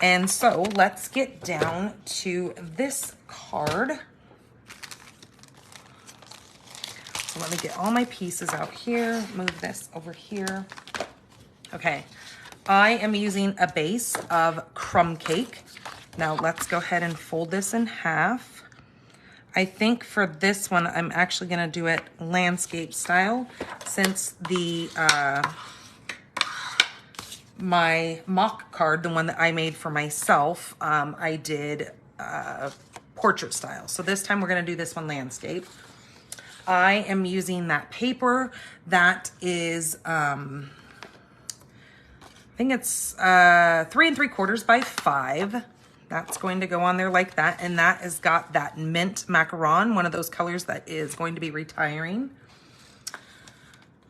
And so let's get down to this card. So let me get all my pieces out here. Move this over here. Okay. I am using a base of crumb cake. Now let's go ahead and fold this in half. I think for this one, I'm actually gonna do it landscape style, since the my mock card, the one that I made for myself, I did portrait style. So this time we're gonna do this one landscape. I am using that paper that is, I think it's 3 3/4 by 5. That's going to go on there like that. And that has got that mint macaron, one of those colors that is going to be retiring.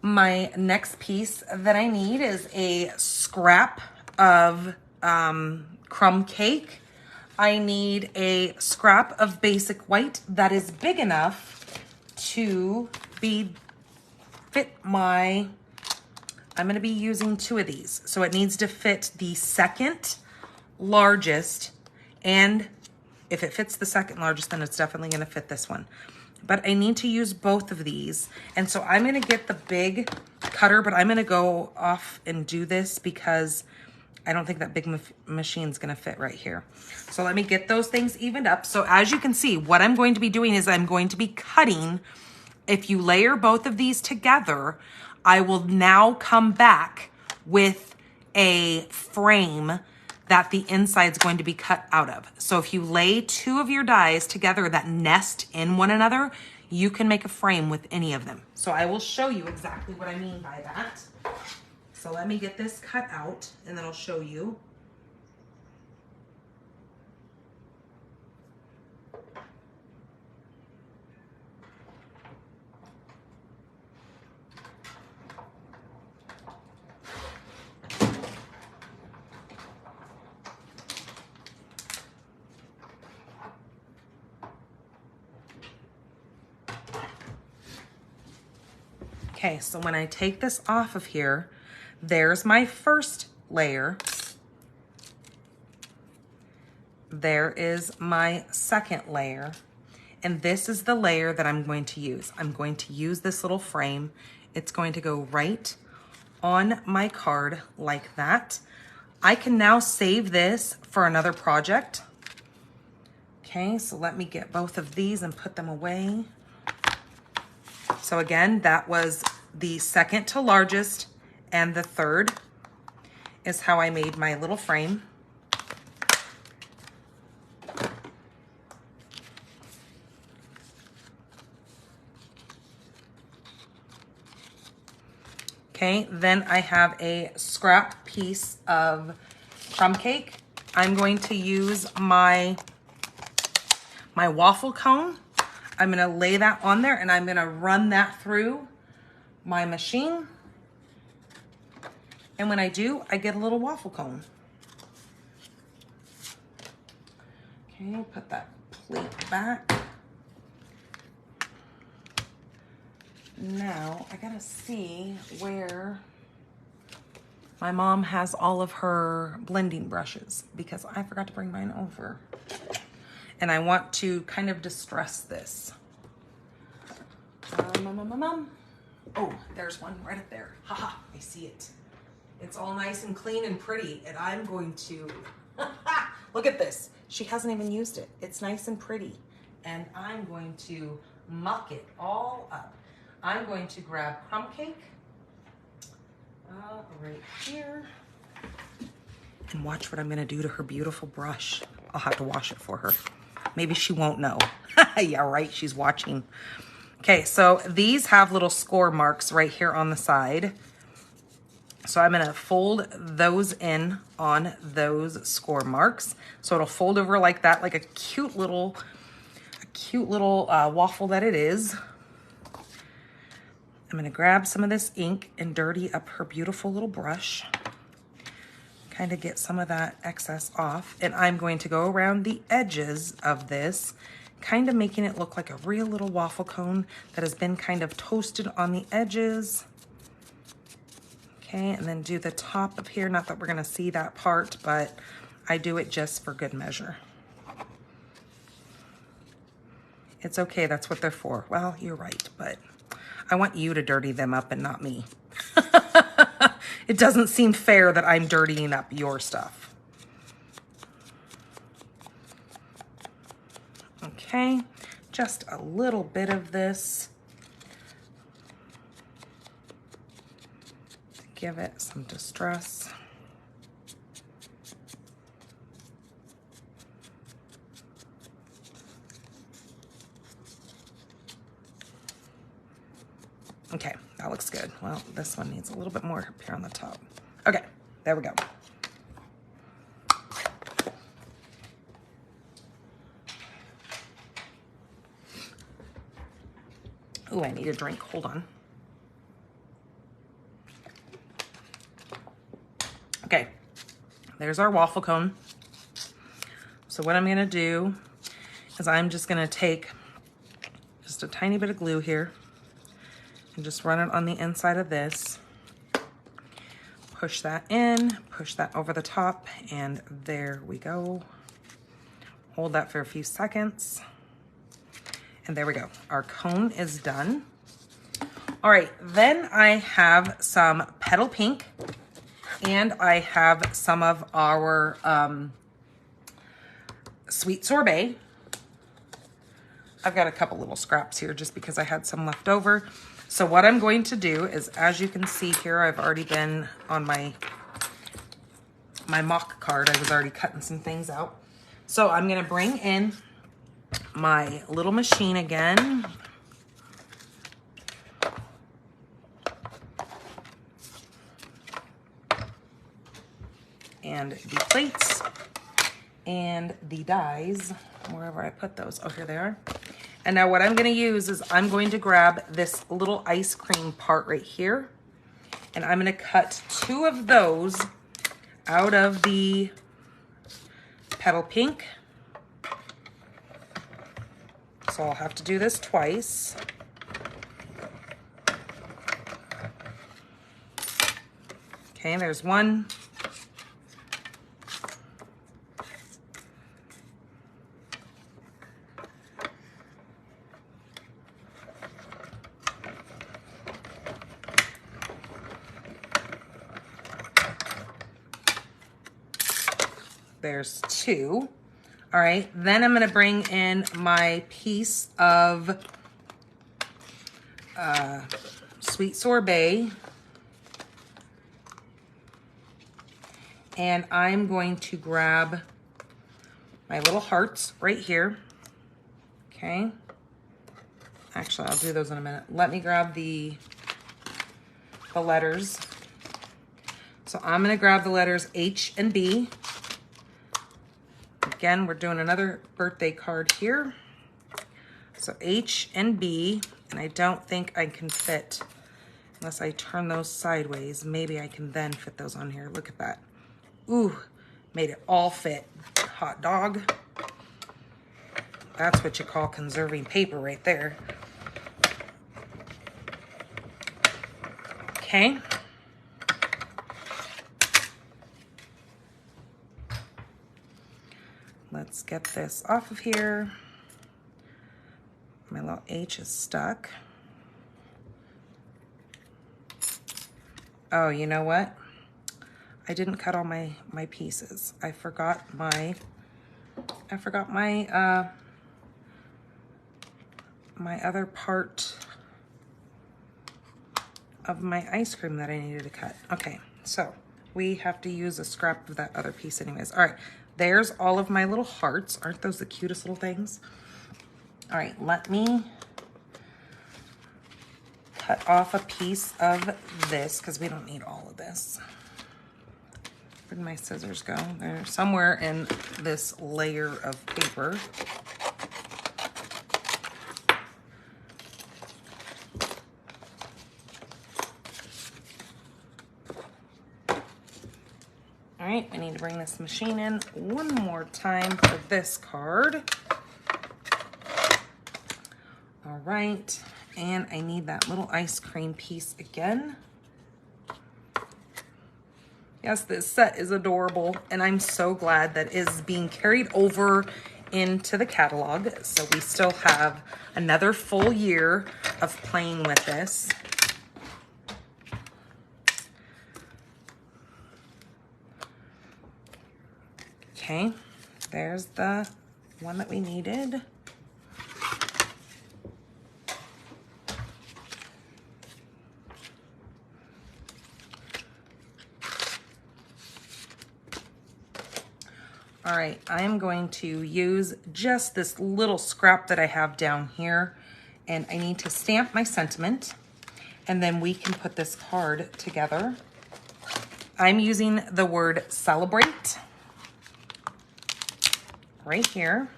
My next piece that I need is a scrap of crumb cake. I need a scrap of basic white that is big enough to fit my, I'm going to be using 2 of these. So it needs to fit the second largest, and if it fits the second largest, then it's definitely going to fit this one. But I need to use both of these. And so I'm going to get the big cutter, but I'm going to go off and do this because I don't think that big machine's going to fit right here. So let me get those things evened up. So as you can see, what I'm going to be doing is I'm going to be cutting. If you layer both of these together, I will now come back with a frame that the inside is going to be cut out of. So if you lay 2 of your dies together that nest in one another, you can make a frame with any of them. So I will show you exactly what I mean by that. So let me get this cut out and then I'll show you. Okay, so when I take this off of here, there's my first layer. There is my second layer. And this is the layer that I'm going to use. I'm going to use this little frame. It's going to go right on my card like that. I can now save this for another project. Okay, so let me get both of these and put them away. So again, that was the second to largest, and the third is how I made my little frame. Okay, then I have a scrap piece of crumb cake. I'm going to use my waffle cone. I'm gonna lay that on there and I'm gonna run that through my machine. And when I do, I get a little waffle cone. Okay, put that plate back. Now, I gotta see where my mom has all of her blending brushes because I forgot to bring mine over. And I want to kind of distress this. Oh, there's one right up there. Haha, I see it. It's all nice and clean and pretty. And I'm going to, look at this. She hasn't even used it. It's nice and pretty. And I'm going to muck it all up. I'm going to grab crumb cake right here. And watch what I'm gonna do to her beautiful brush. I'll have to wash it for her. Maybe she won't know. Yeah, right, she's watching. Okay, so these have little score marks right here on the side. So I'm gonna fold those in on those score marks. So it'll fold over like that, like a cute little waffle that it is. I'm gonna grab some of this ink and dirty up her beautiful little brush. Kind of get some of that excess off. And I'm going to go around the edges of this, kind of making it look like a real little waffle cone that has been kind of toasted on the edges. Okay, and then do the top of here. Not that we're gonna see that part, but I do it just for good measure. It's okay, that's what they're for. Well, you're right, but I want you to dirty them up and not me. It doesn't seem fair that I'm dirtying up your stuff. Okay, just a little bit of this to give it some distress. Okay, that looks good. Well, this one needs a little bit more up here on the top. Okay, there we go. Oh, I need a drink. Hold on. Okay, there's our waffle cone. So what I'm gonna do is I'm just gonna take just a tiny bit of glue here and just run it on the inside of this. Push that in, push that over the top, and there we go. Hold that for a few seconds. And there we go. Our cone is done. All right, then I have some petal pink and I have some of our sweet sorbet. I've got a couple little scraps here just because I had some left over. So what I'm going to do is, as you can see here, I've already been on my mock card. I was already cutting some things out. So I'm gonna bring in my little machine again. And the plates and the dies, wherever I put those. Oh, here they are. And now what I'm gonna use is I'm going to grab this little ice cream part right here, and I'm gonna cut 2 of those out of the petal pink. So I'll have to do this twice. Okay, there's one. There's 2. All right, then I'm gonna bring in my piece of sweet sorbet. And I'm going to grab my little hearts right here. Okay. Actually, I'll do those in a minute. Let me grab the letters. So I'm gonna grab the letters H and B. Again, we're doing another birthday card here. So H and B, and I don't think I can fit Unless I turn those sideways, maybe I can then fit those on here. Look at that. Ooh, made it all fit. Hot dog. That's what you call conserving paper right there. Okay. Let's get this off of here. My little H is stuck. Oh, you know what? I didn't cut all my pieces. I forgot my my other part of my ice cream that I needed to cut. Okay, so we have to use a scrap of that other piece anyways. All right, there's all of my little hearts. Aren't those the cutest little things? All right, let me cut off a piece of this because we don't need all of this. Where'd my scissors go? They're somewhere in this layer of paper. All right, I need to bring this machine in one more time for this card. All right, and I need that little ice cream piece again. Yes, this set is adorable, and I'm so glad that it is being carried over into the catalog. So we still have another full year of playing with this. Okay, there's the one that we needed. All right, I am going to use just this little scrap that I have down here, and I need to stamp my sentiment, and then we can put this card together. I'm using the word celebrate right here.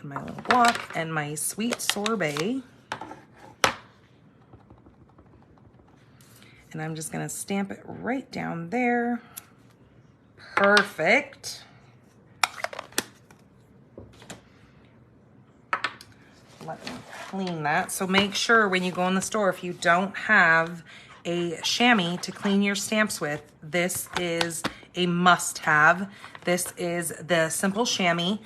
And my little block and my sweet sorbet. And I'm just gonna stamp it right down there. Perfect. Let me clean that. So make sure when you go in the store, if you don't have a chamois to clean your stamps with, this is a must-have. This is the simple chamois.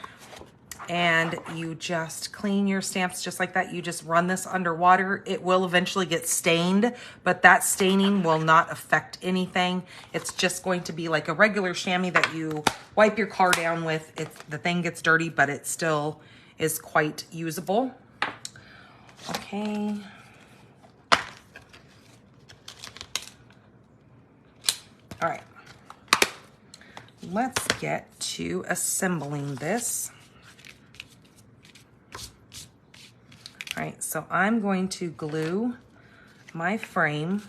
And you just clean your stamps just like that. You just run this under water. It will eventually get stained, but that staining will not affect anything. It's just going to be like a regular chamois that you wipe your car down with. The thing gets dirty, but it still is quite usable. Okay. All right. Let's get to assembling this. All right, so I'm going to glue my frame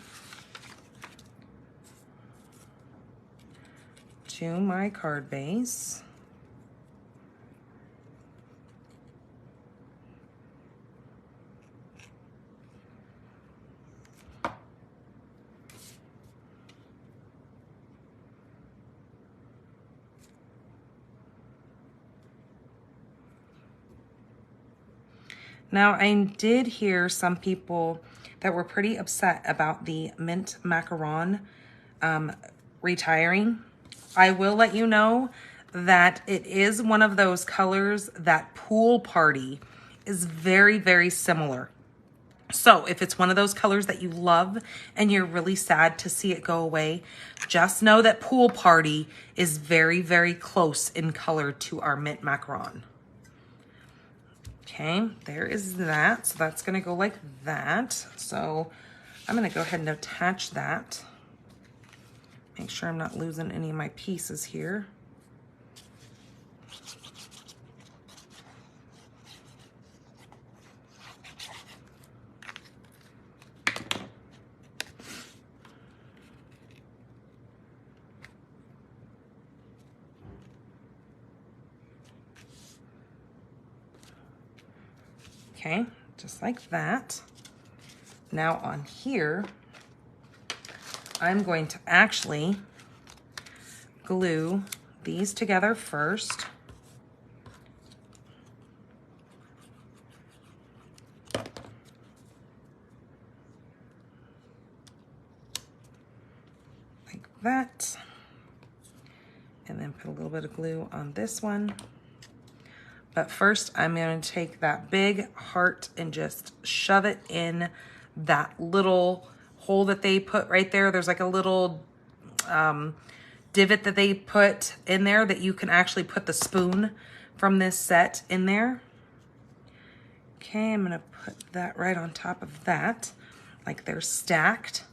to my card base. Now, I did hear some people that were pretty upset about the mint macaron retiring. I will let you know that it is one of those colors that Pool Party is very, very similar. So if it's one of those colors that you love and you're really sad to see it go away, just know that Pool Party is very, very close in color to our mint macaron. Okay, there is that. So that's gonna go like that. So I'm gonna go ahead and attach that. Make sure I'm not losing any of my pieces here. Okay, just like that. Now on here, I'm going to actually glue these together first. Like that. And then put a little bit of glue on this one. But first, I'm going to take that big heart and just shove it in that little hole that they put right there. There's like a little divot that they put in there that you can actually put the spoon from this set in there. Okay, I'm going to put that right on top of that, like they're stacked.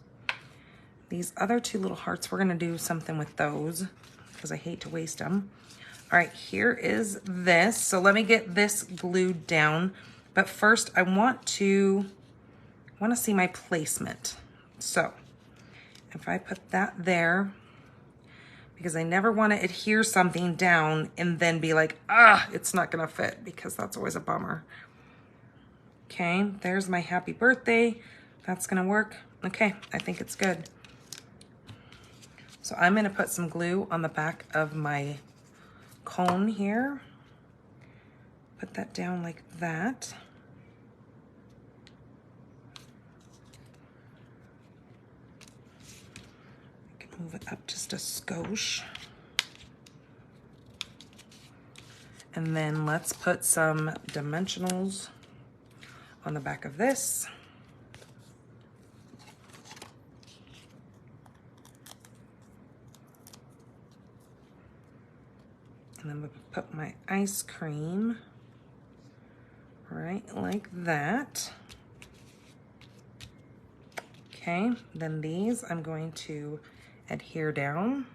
These other two little hearts, we're going to do something with those because I hate to waste them. All right, here is this. So let me get this glued down. But first, I want to see my placement. So if I put that there, because I never want to adhere something down and then be like, ah, it's not going to fit, because that's always a bummer. Okay, there's my happy birthday. That's going to work. Okay, I think it's good. So I'm going to put some glue on the back of my cone here. Put that down like that. I can move it up just a skosh. And then let's put some dimensionals on the back of this. And then we'll put my ice cream right like that. Okay, then these I'm going to adhere down.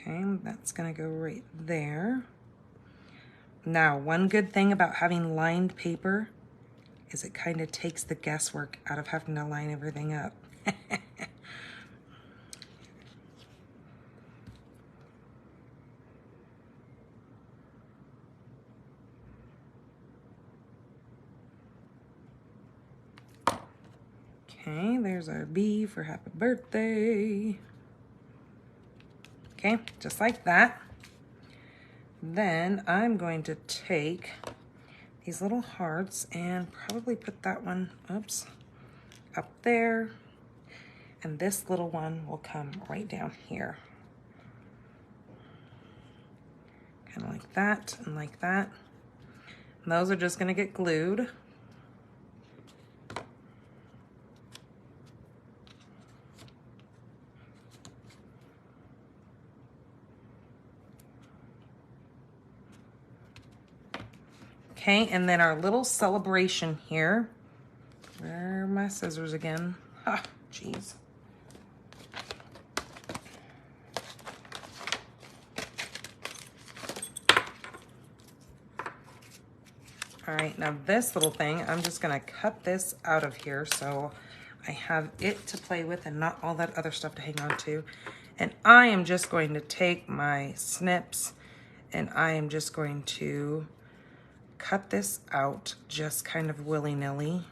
Okay, that's gonna go right there. Now, one good thing about having lined paper is it kind of takes the guesswork out of having to line everything up. Okay, there's our B for happy birthday. Okay, just like that. Then I'm going to take these little hearts and probably put that one, oops, up there. And this little one will come right down here. Kind of like that and like that. And those are just gonna get glued. Okay, and then our little celebration here. Where are my scissors again? Ah, jeez. All right, now this little thing, I'm just gonna cut this out of here so I have it to play with and not all that other stuff to hang on to. And I am just going to take my snips and I am just going to cut this out just kind of willy-nilly.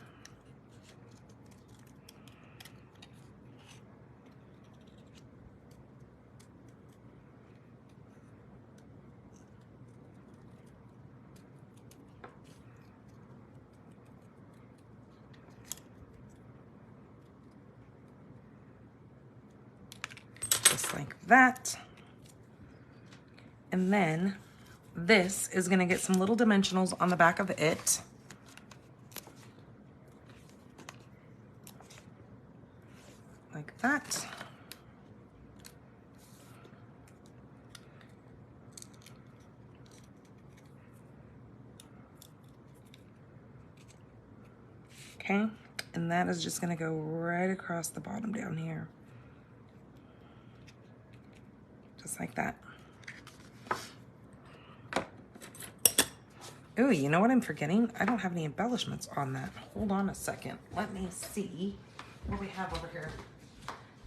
Just like that. And then this is gonna get some little dimensionals on the back of it. Like that. Okay, and that is just gonna go right across the bottom down here. Just like that. Ooh, you know what I'm forgetting? I don't have any embellishments on that. Hold on a second. Let me see what we have over here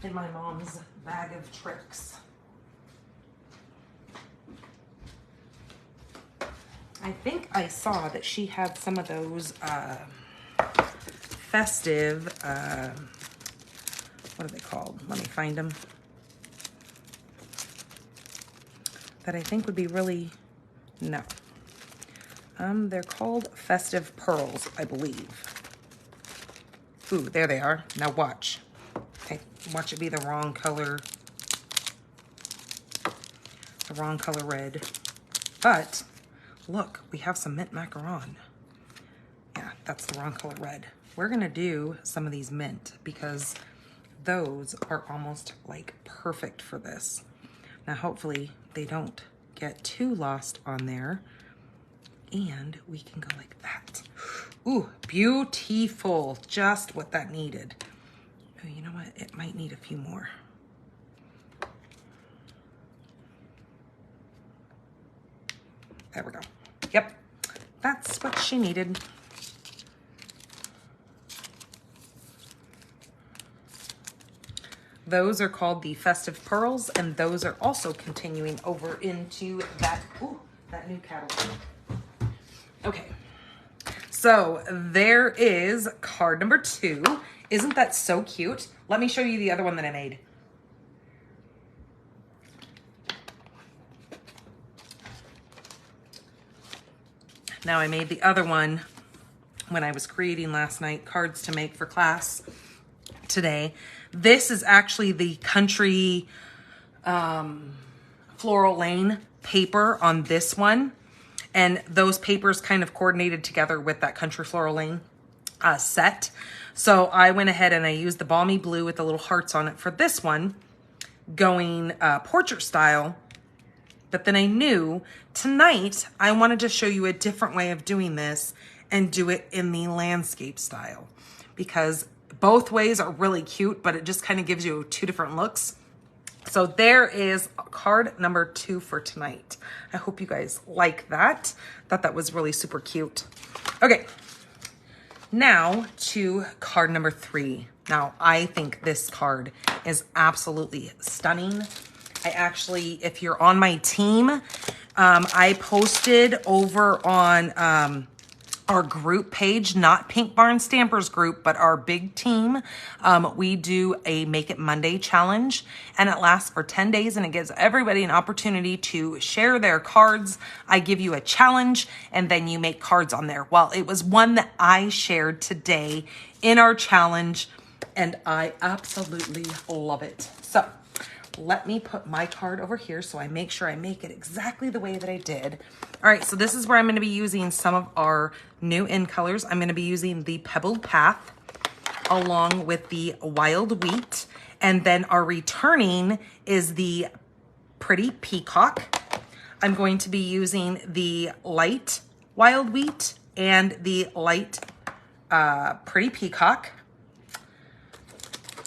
in my mom's bag of tricks. I think I saw that she had some of those festive, what are they called? Let me find them. That I think would be really, no. They're called Festive Pearls, I believe. Ooh, there they are. Now watch. Okay, watch it be the wrong color. The wrong color red. But, look, we have some mint macaron. Yeah, that's the wrong color red. We're gonna do some of these mint because those are almost like perfect for this. Now, hopefully they don't get too lost on there. And we can go like that. Ooh, beautiful. Just what that needed. Oh, you know what? It might need a few more. There we go. Yep, that's what she needed. Those are called the Festive Pearls, and those are also continuing over into that, ooh, that new catalog. Okay, so there is card number 2. Isn't that so cute? Let me show you the other one that I made. Now I made the other one when I was creating last night cards to make for class today. This is actually the Country Floral Lane paper on this one. And those papers kind of coordinated together with that Country Floral Lane set. So I went ahead and I used the Balmy Blue with the little hearts on it for this one, going portrait style. But then I knew tonight I wanted to show you a different way of doing this and do it in the landscape style. Because both ways are really cute, but it just kind of gives you 2 different looks. So there is card number 2 for tonight. I hope you guys like that. Thought that was really super cute. Okay, now to card number 3. Now, I think this card is absolutely stunning. I actually, if you're on my team, I posted over on our group page, not Pink Barn Stampers group, but our big team. We do a Make It Monday challenge, and it lasts for 10 days, and it gives everybody an opportunity to share their cards. I give you a challenge, and then you make cards on there. Well, it was one that I shared today in our challenge, and I absolutely love it. So let me put my card over here so I make sure I make it exactly the way that I did. All right, so this is where I'm going to be using some of our new in colors. I'm going to be using the Pebbled Path along with the Wild Wheat. And then our returning is the Pretty Peacock. I'm going to be using the light Wild Wheat and the light Pretty Peacock.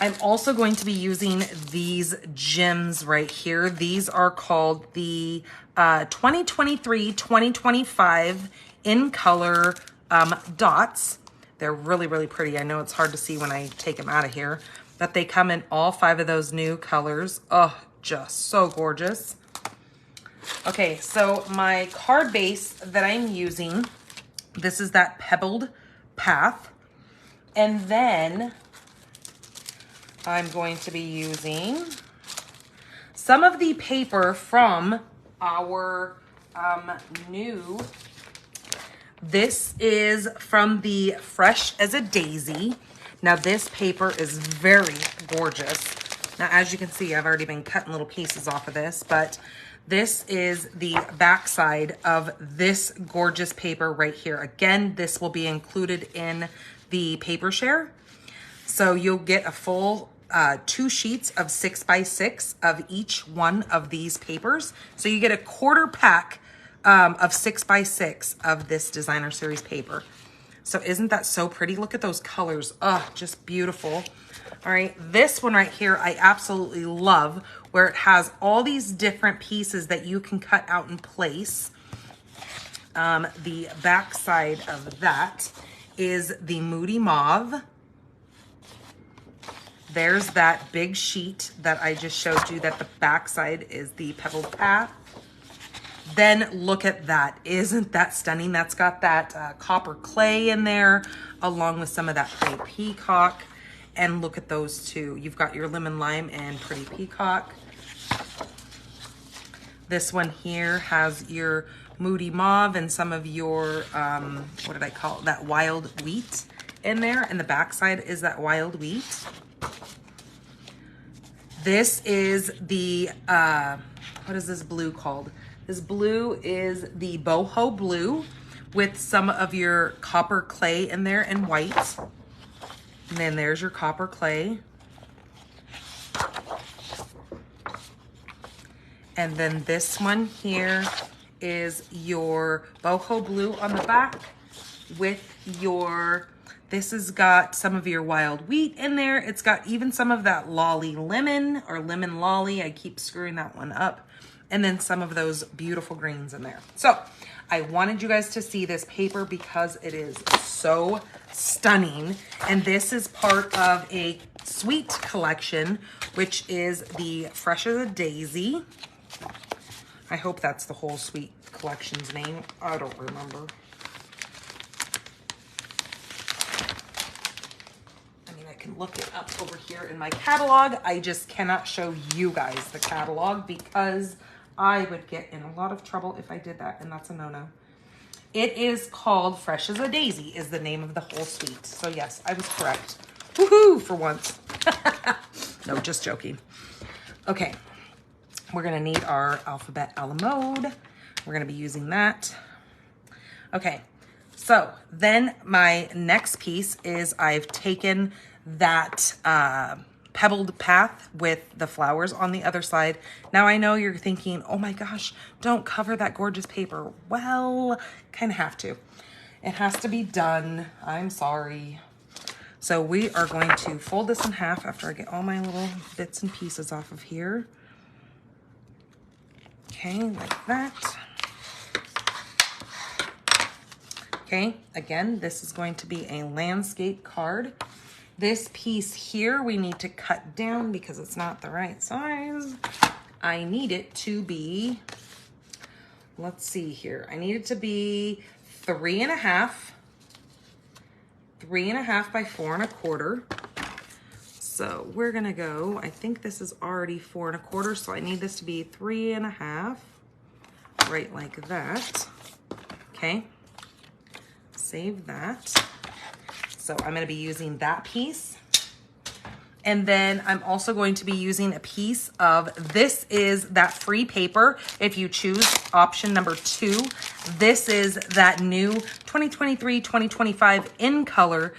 I'm also going to be using these gems right here. These are called the 2023-2025 in color dots. They're really, really pretty. I know it's hard to see when I take them out of here, but they come in all 5 of those new colors. Oh, just so gorgeous. Okay, so my card base that I'm using, this is that Pebbled Path. And then I'm going to be using some of the paper from our new, this is from the Fresh as a Daisy. Now this paper is very gorgeous. Now as you can see, I've already been cutting little pieces off of this, but this is the backside of this gorgeous paper right here. Again, this will be included in the paper share. So you'll get a full 2 sheets of 6x6 of each one of these papers. So you get a quarter pack of 6x6 of this designer series paper. So isn't that so pretty? Look at those colors. Oh, just beautiful. All right, this one right here, I absolutely love, where it has all these different pieces that you can cut out in place. The back side of that is the Moody Mauve. There's that big sheet that I just showed you, that the back side is the Pebbled Path. Then look at that. Isn't that stunning? That's got that copper clay in there, along with some of that Pretty Peacock. And look at those two. You've got your Lemon Lime and Pretty Peacock. This one here has your Moody Mauve and some of your, what did I call it? That Wild Wheat in there. And the back side is that Wild Wheat. This is the, what is this blue called? This blue is the Boho Blue with some of your copper clay in there and white. And then there's your copper clay. And then this one here is your Boho Blue on the back with your, this has got some of your Wild Wheat in there. It's got even some of that Lolly Lemon or Lemon Lolly. I keep screwing that one up. And then some of those beautiful greens in there. So I wanted you guys to see this paper because it is so stunning. And this is part of a sweet collection, which is the Fresh as a Daisy. I hope that's the whole sweet collection's name. I don't remember. I mean, I can look it up over here in my catalog. I just cannot show you guys the catalog because I would get in a lot of trouble if I did that, and that's a no-no. It is called Fresh as a Daisy is the name of the whole suite. So yes, I was correct. Woohoo, for once. No, just joking. Okay, we're gonna need our alphabet a la mode. We're gonna be using that. Okay, so then my next piece is I've taken that Pebbled Path with the flowers on the other side. Now I know you're thinking, oh my gosh, don't cover that gorgeous paper. Well, kind of have to. It has to be done. I'm sorry. So we are going to fold this in half after I get all my little bits and pieces off of here. Okay, like that. Okay, again, this is going to be a landscape card. This piece here we need to cut down because it's not the right size. I need it to be, let's see here. I need it to be 3.5 by 4 1/4. So we're gonna go, I think this is already 4 1/4, so I need this to be 3.5, right like that. Okay, save that. So I'm going to be using that piece. And then I'm also going to be using a piece of, this is that free paper. If you choose option number 2, this is that new 2023-2025 in color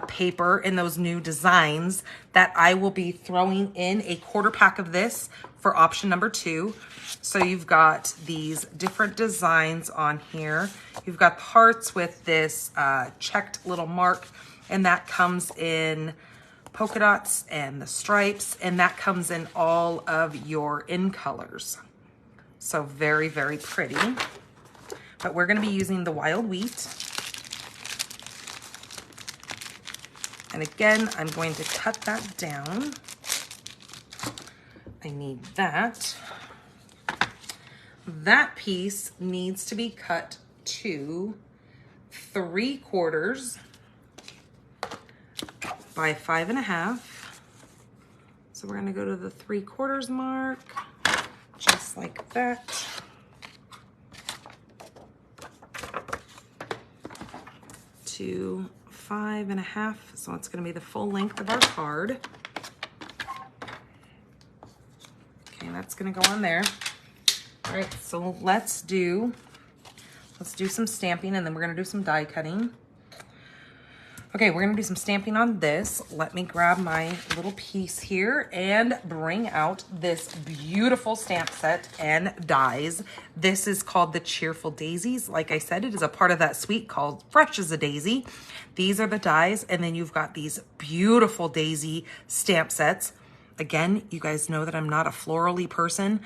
paper in those new designs that I will be throwing in a 1/4 pack of this for option number 2. So you've got these different designs on here. You've got the hearts with this checked little mark, and that comes in polka dots and the stripes, and that comes in all of your in colors. So very, very pretty. But we're gonna be using the Wild Wheat. And again, I'm going to cut that down. I need that. That piece needs to be cut to 3/4 by 5.5. So we're gonna go to the 3/4 mark, just like that. To 5.5, so it's gonna be the full length of our card. Okay, that's gonna go on there. All right, so let's do some stamping, and then we're gonna do some die cutting. Okay, we're gonna do some stamping on this. Let me grab my little piece here and bring out this beautiful stamp set and dies. This is called the Cheerful Daisies. Like I said, it is a part of that suite called Fresh as a Daisy. These are the dies, and then you've got these beautiful daisy stamp sets. Again, you guys know that I'm not a florally person,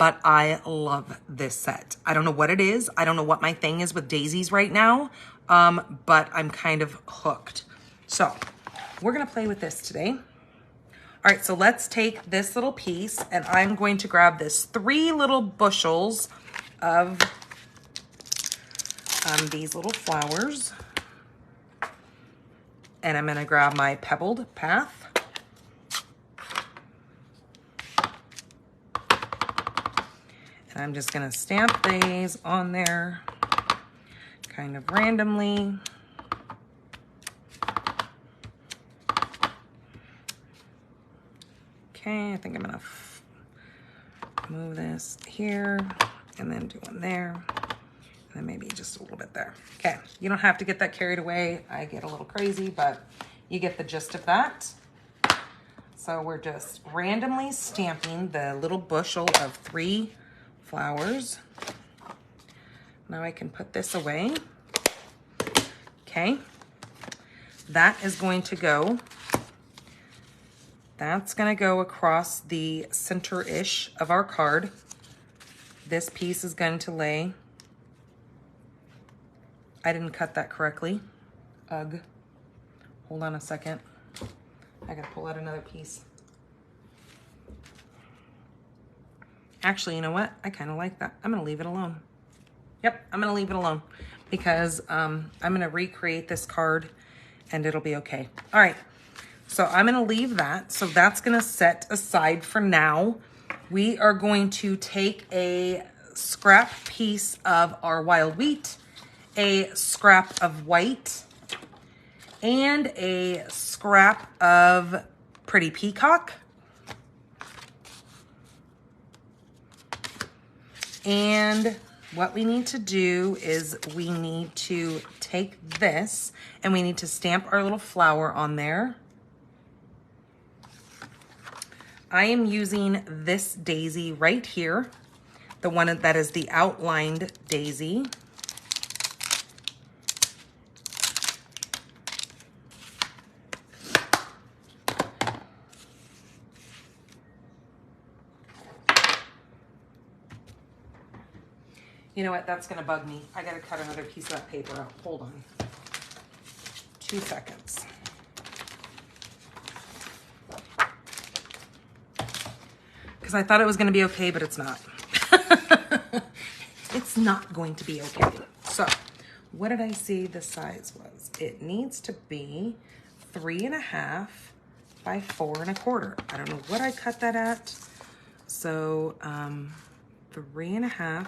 but I love this set. I don't know what it is. I don't know what my thing is with daisies right now, but I'm kind of hooked. So we're gonna play with this today. All right, so let's take this little piece and I'm going to grab this 3 little bushels of these little flowers. And I'm gonna grab my pebbled path. And I'm just gonna stamp these on there kind of randomly. Okay, I think I'm gonna move this here and then do one there. And then maybe just a little bit there. Okay, you don't have to get that carried away. I get a little crazy, but you get the gist of that. So we're just randomly stamping the little bushel of 3 flowers. Now I can put this away. Okay, that is going to go. That's gonna go across the center-ish of our card. This piece is going to lay. I didn't cut that correctly. Ugh. Hold on a second. I gotta pull out another piece. Actually, you know what? I kind of like that. I'm gonna leave it alone. Yep, I'm gonna leave it alone because I'm gonna recreate this card and it'll be okay. All right, so I'm gonna leave that. So that's gonna set aside for now. We are going to take a scrap piece of our wild wheat, a scrap of white, and a scrap of pretty peacock. And what we need to do is we need to take this and we need to stamp our little flower on there. I am using this daisy right here, the one that is the outlined daisy. You know what? That's going to bug me. I got to cut another piece of that paper out. Hold on. 2 seconds. Because I thought it was going to be okay, but it's not. It's not going to be okay. So, what did I say the size was? It needs to be 3.5 by 4.25. I don't know what I cut that at. So, 3.5.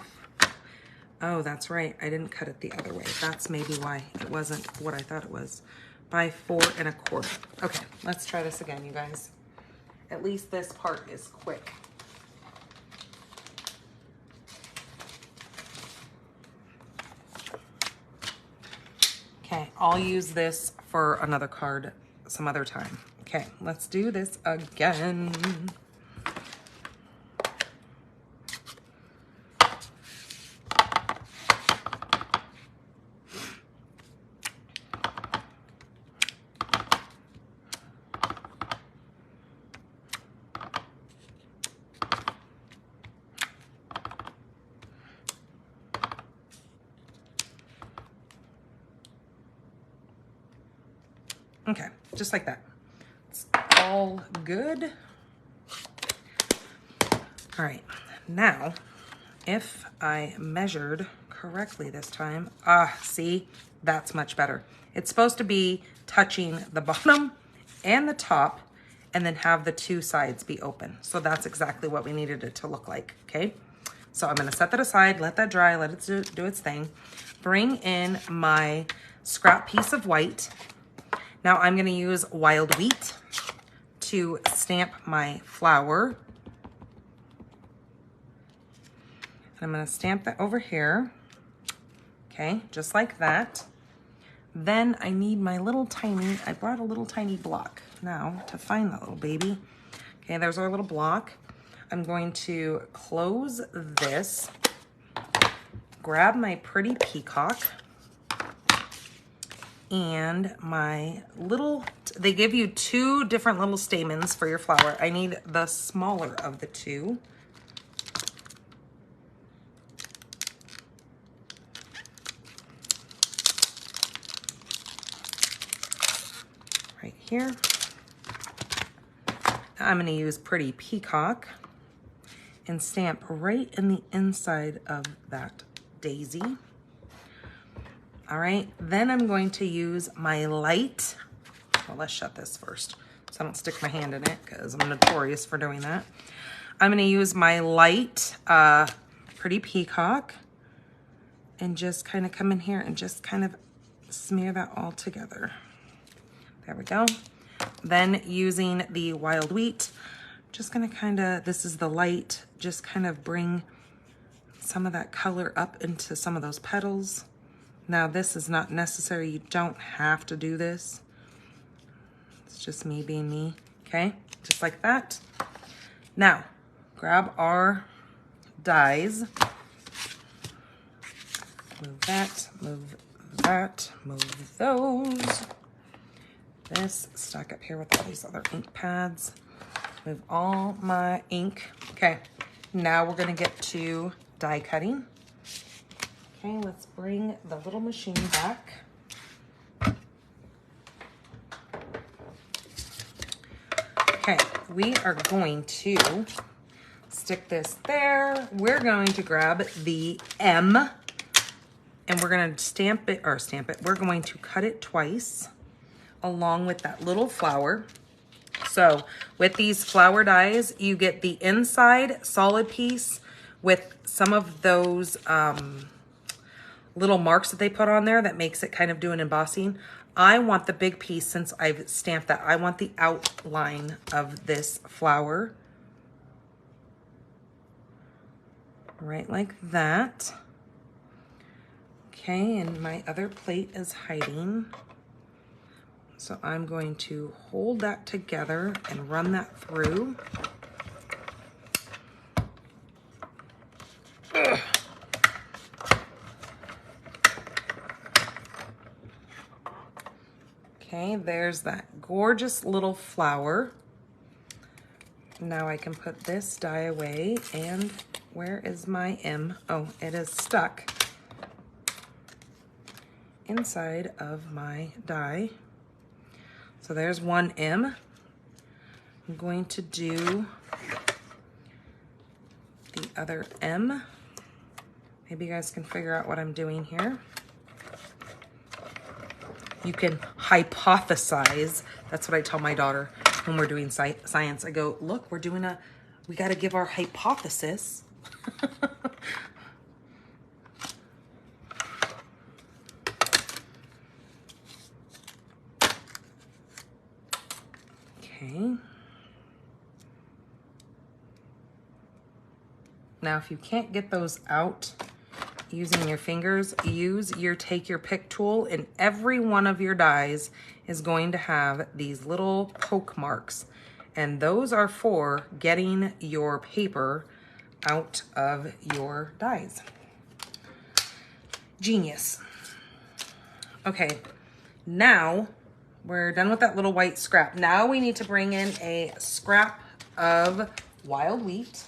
Oh, that's right. I didn't cut it the other way. That's maybe why it wasn't what I thought it was. By 4.25. Okay, let's try this again, you guys. At least this part is quick. Okay, I'll use this for another card some other time. Okay, let's do this again. Okay, just like that. It's all good. All right, now, if I measured correctly this time, see, that's much better. It's supposed to be touching the bottom and the top and then have the 2 sides be open. So that's exactly what we needed it to look like, okay? So I'm gonna set that aside, let that dry, let it do its thing. Bring in my scrap piece of white. Now I'm gonna use wild wheat to stamp my flower. And I'm gonna stamp that over here. Okay, just like that. Then I need my little tiny, I brought a little tiny block now to find that little baby. Okay, there's our little block. I'm going to close this, grab my pretty peacock, and my little, they give you 2 different little stamens for your flower. I need the smaller of the 2. here. I'm going to use Pretty Peacock and stamp right in the inside of that daisy. All right, then I'm going to use my light. Well, let's shut this first so I don't stick my hand in it because I'm notorious for doing that. I'm going to use my light Pretty Peacock and just kind of come in here and just kind of smear that all together. There we go. Then using the Wild Wheat, just going to kind of, this is the light, just kind of bring some of that color up into some of those petals. Now this is not necessary. You don't have to do this. It's just me being me. Okay, just like that. Now, grab our dies. Move that, move that, move those. This stack up here with all these other ink pads. Move all my ink. Okay, now we're gonna get to die cutting. Okay, let's bring the little machine back. Okay, we are going to stick this there. We're going to grab the M and we're going to stamp it. We're going to cut it twice along with that little flower. So with these flower dies, you get the inside solid piece with some of those little marks that they put on there that makes it kind of do an embossing. I want the big piece, since I've stamped that. I want the outline of this flower. Right like that. Okay, and my other plate is hiding. So I'm going to hold that together and run that through. Ugh. Okay, there's that gorgeous little flower. Now I can put this die away, and where is my M? Oh, it is stuck inside of my die. So there's one M. I'm going to do the other M. Maybe you guys can figure out what I'm doing here. You can hypothesize. That's what I tell my daughter when we're doing science. I go, look, we got to give our hypothesis. Okay. Now, if you can't get those out using your fingers, take your pick tool, and every one of your dies is going to have these little poke marks, and those are for getting your paper out of your dies. Genius. Okay, now we're done with that little white scrap. Now we need to bring in a scrap of wild wheat.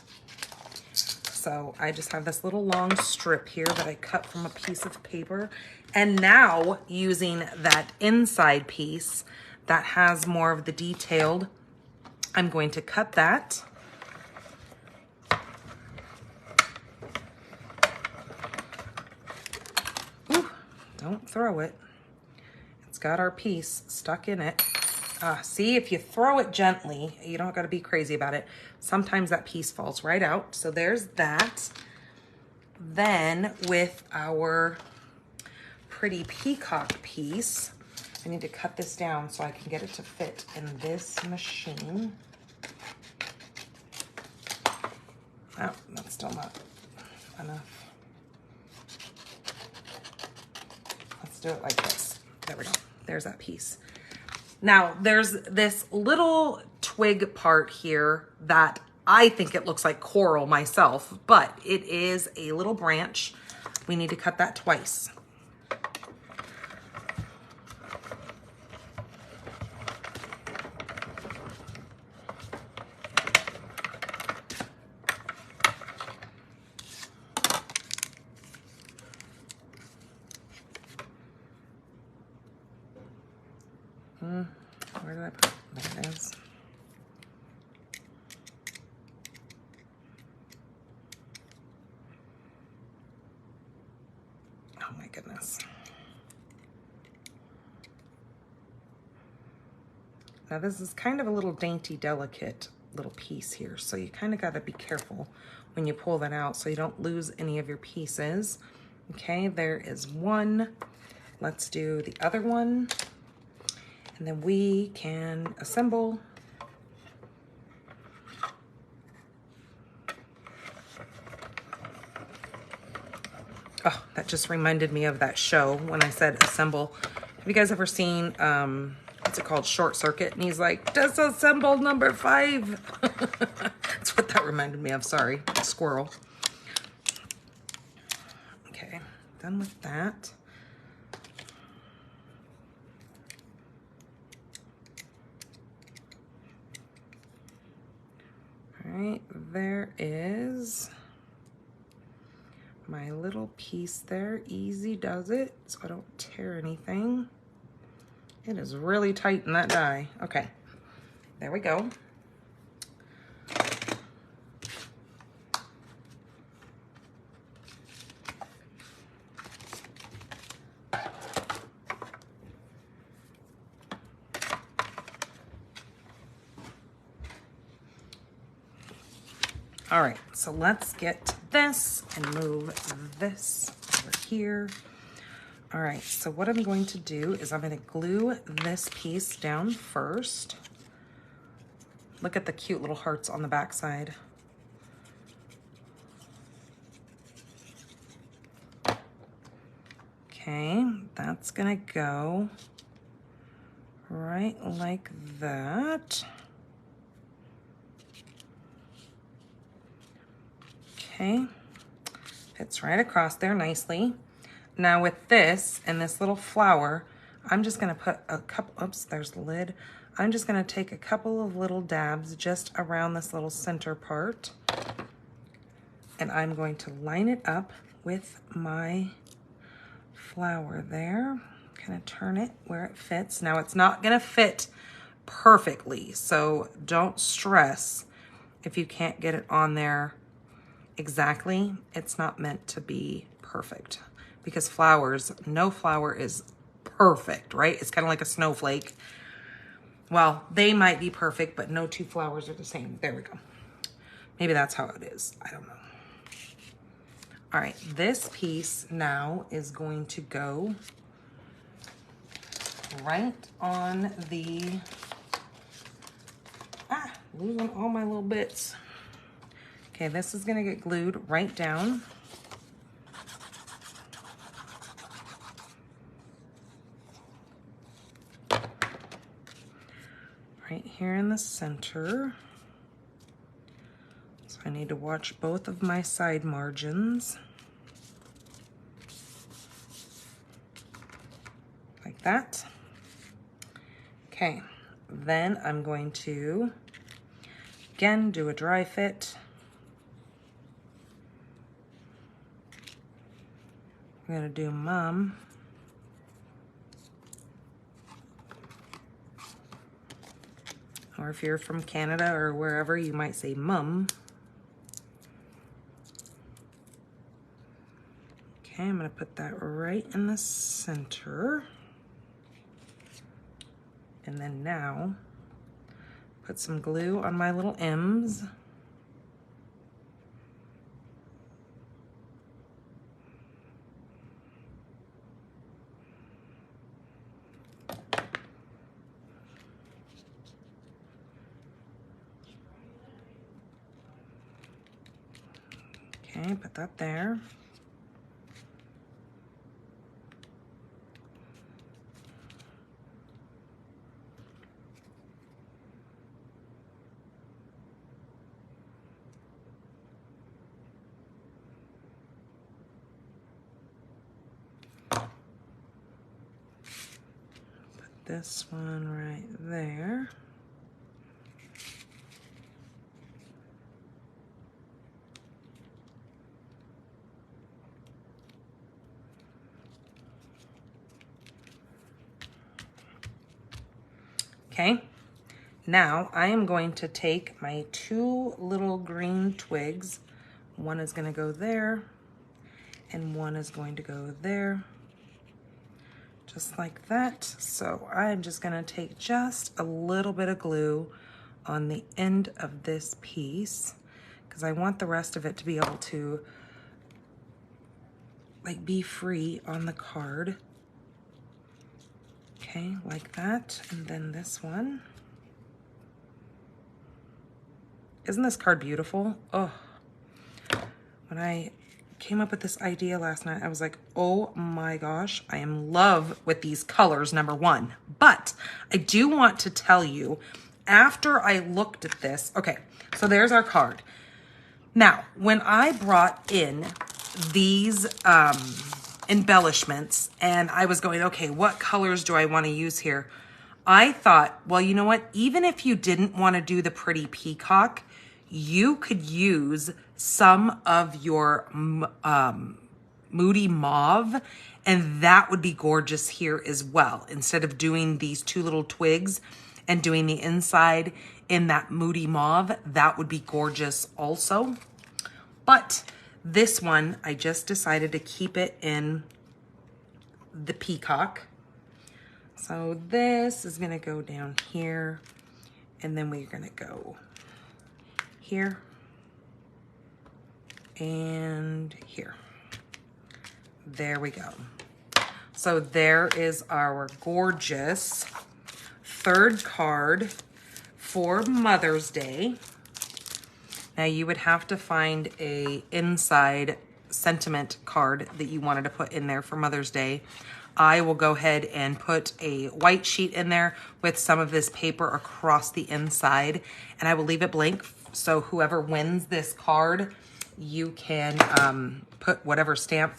So I just have this little long strip here that I cut from a piece of paper. And now using that inside piece that has more of the detailed, I'm going to cut that. Ooh, don't throw it. It's got our piece stuck in it. See, if you throw it gently, you don't got to be crazy about it. Sometimes that piece falls right out. So there's that. Then with our Pretty Peacock piece, I need to cut this down so I can get it to fit in this machine. Oh, that's still not enough. Let's do it like this. There we go. There's that piece. Now, there's this little twig part here that I think it looks like coral myself, but it is a little branch. We need to cut that twice. Where did I put it? There it is. Oh my goodness. Now this is kind of a little dainty, delicate little piece here, so you kind of got to be careful when you pull that out so you don't lose any of your pieces. Okay, there is one. Let's do the other one, and then we can assemble. Oh, that just reminded me of that show when I said assemble. Have you guys ever seen, what's it called, Short Circuit? And he's like, disassemble number 5. That's what that reminded me of, sorry, squirrel. Okay, done with that. All right, there is my little piece there. Easy does it, so I don't tear anything. It is really tight in that die. Okay, there we go. All right, so let's get this and move this over here. All right, so what I'm going to do is I'm going to glue this piece down first. Look at the cute little hearts on the back side. Okay, that's going to go right like that. Okay, fits right across there nicely. Now with this and this little flower, I'm just gonna put a couple, oops, there's the lid. I'm just gonna take a couple of little dabs just around this little center part. And I'm going to line it up with my flower there. Kind of turn it where it fits. Now it's not gonna fit perfectly, so don't stress if you can't get it on there exactly. It's not meant to be perfect because flowers, no flower is perfect, right? It's kind of like a snowflake. Well, they might be perfect, but no two flowers are the same. There we go. Maybe that's how it is. I don't know. All right, this piece now is going to go right on the, losing all my little bits. Okay, this is gonna get glued right down. Right here in the center. So I need to watch both of my side margins. Like that. Okay, then I'm going to, again, do a dry fit. I'm gonna do Mom. Or if you're from Canada or wherever, you might say Mum. Okay, I'm gonna put that right in the center. And then now, put some glue on my little M's. Okay, put that there. Put this one right there. Okay. Now I am going to take my 2 little green twigs. One is going to go there and one is going to go there. Just like that. So I'm just going to take just a little bit of glue on the end of this piece because I want the rest of it to be able to like be free on the card. Okay, like that. And then this one. Isn't this card beautiful? Oh, when I came up with this idea last night, I was like, oh my gosh, I am in love with these colors, number one. But I do want to tell you, after I looked at this, okay, so there's our card. Now, when I brought in these embellishments and I was going, okay, what colors do I want to use here? I thought, well, you know what? Even if you didn't want to do the pretty peacock, you could use some of your Moody Mauve, and that would be gorgeous here as well. Instead of doing these 2 little twigs and doing the inside in that Moody Mauve, that would be gorgeous also. But this one, I just decided to keep it in the peacock. So this is gonna go down here, and then we're gonna go here and here. There we go. So there is our gorgeous 3rd card for Mother's Day. Now you would have to find a inside sentiment card that you wanted to put in there for Mother's Day. I will go ahead and put a white sheet in there with some of this paper across the inside, and I will leave it blank. So whoever wins this card, you can put whatever stamp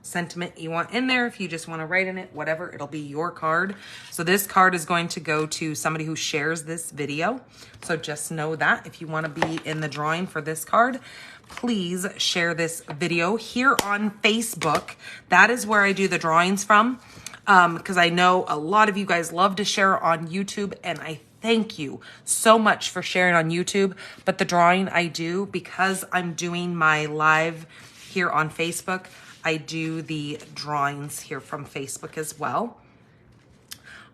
sentiment you want in there. If you just want to write in it, whatever, it'll be your card. So this card is going to go to somebody who shares this video. So just know that if you want to be in the drawing for this card, please share this video here on Facebook. That is where I do the drawings from, because I know a lot of you guys love to share on YouTube, and I thank you so much for sharing on YouTube. But the drawing I do, because I'm doing my live here on Facebook, I do the drawings here from Facebook as well.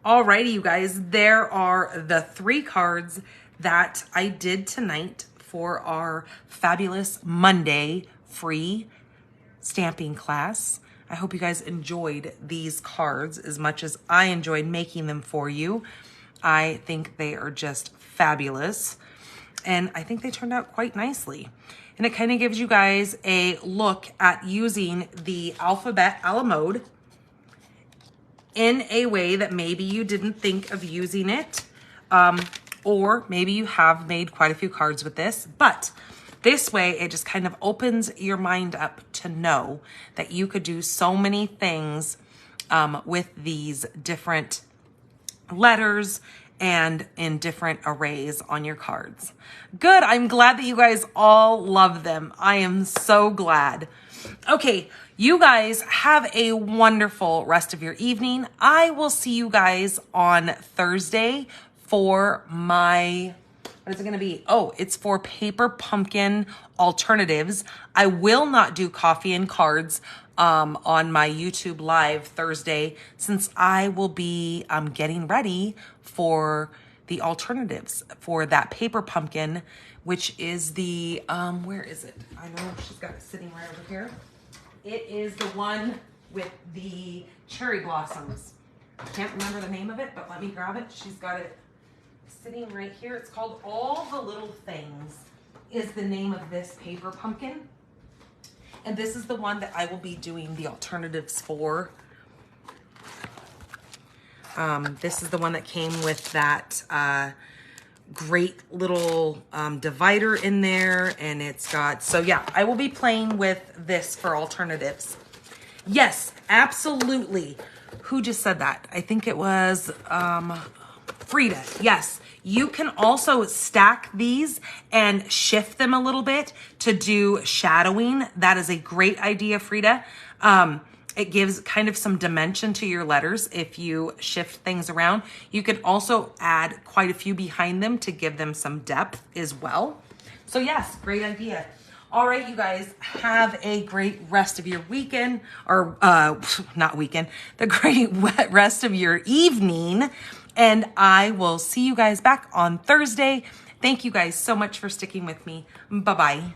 Alrighty, you guys, there are the 3 cards that I did tonight for our fabulous Monday free stamping class. I hope you guys enjoyed these cards as much as I enjoyed making them for you. I think they are just fabulous, and I think they turned out quite nicely. And it kind of gives you guys a look at using the alphabet a la mode in a way that maybe you didn't think of using it, or maybe you have made quite a few cards with this, but this way it just kind of opens your mind up to know that you could do so many things with these different letters and in different arrays on your cards. Good, I'm glad that you guys all love them. I am so glad. Okay, you guys have a wonderful rest of your evening. I will see you guys on Thursday for my, what is it gonna be? Oh, it's for Paper Pumpkin Alternatives. I will not do coffee and cards on my YouTube live Thursday, since I will be getting ready for the alternatives for that paper pumpkin, which is the, where is it? I know she's got it sitting right over here. It is the one with the cherry blossoms. I can't remember the name of it, but let me grab it. She's got it sitting right here. It's called All the Little Things is the name of this paper pumpkin. And this is the one that I will be doing the alternatives for. This is the one that came with that great little divider in there, and it's got, so yeah, I will be playing with this for alternatives. Yes, absolutely. Who just said that? I think it was Frida. Yes, you can also stack these and shift them a little bit to do shadowing. That is a great idea, Frida. It gives kind of some dimension to your letters if you shift things around. You could also add quite a few behind them to give them some depth as well. So yes, great idea. All right, you guys, have a great rest of your weekend, or not weekend, the great rest of your evening. And I will see you guys back on Thursday. Thank you guys so much for sticking with me. Bye-bye.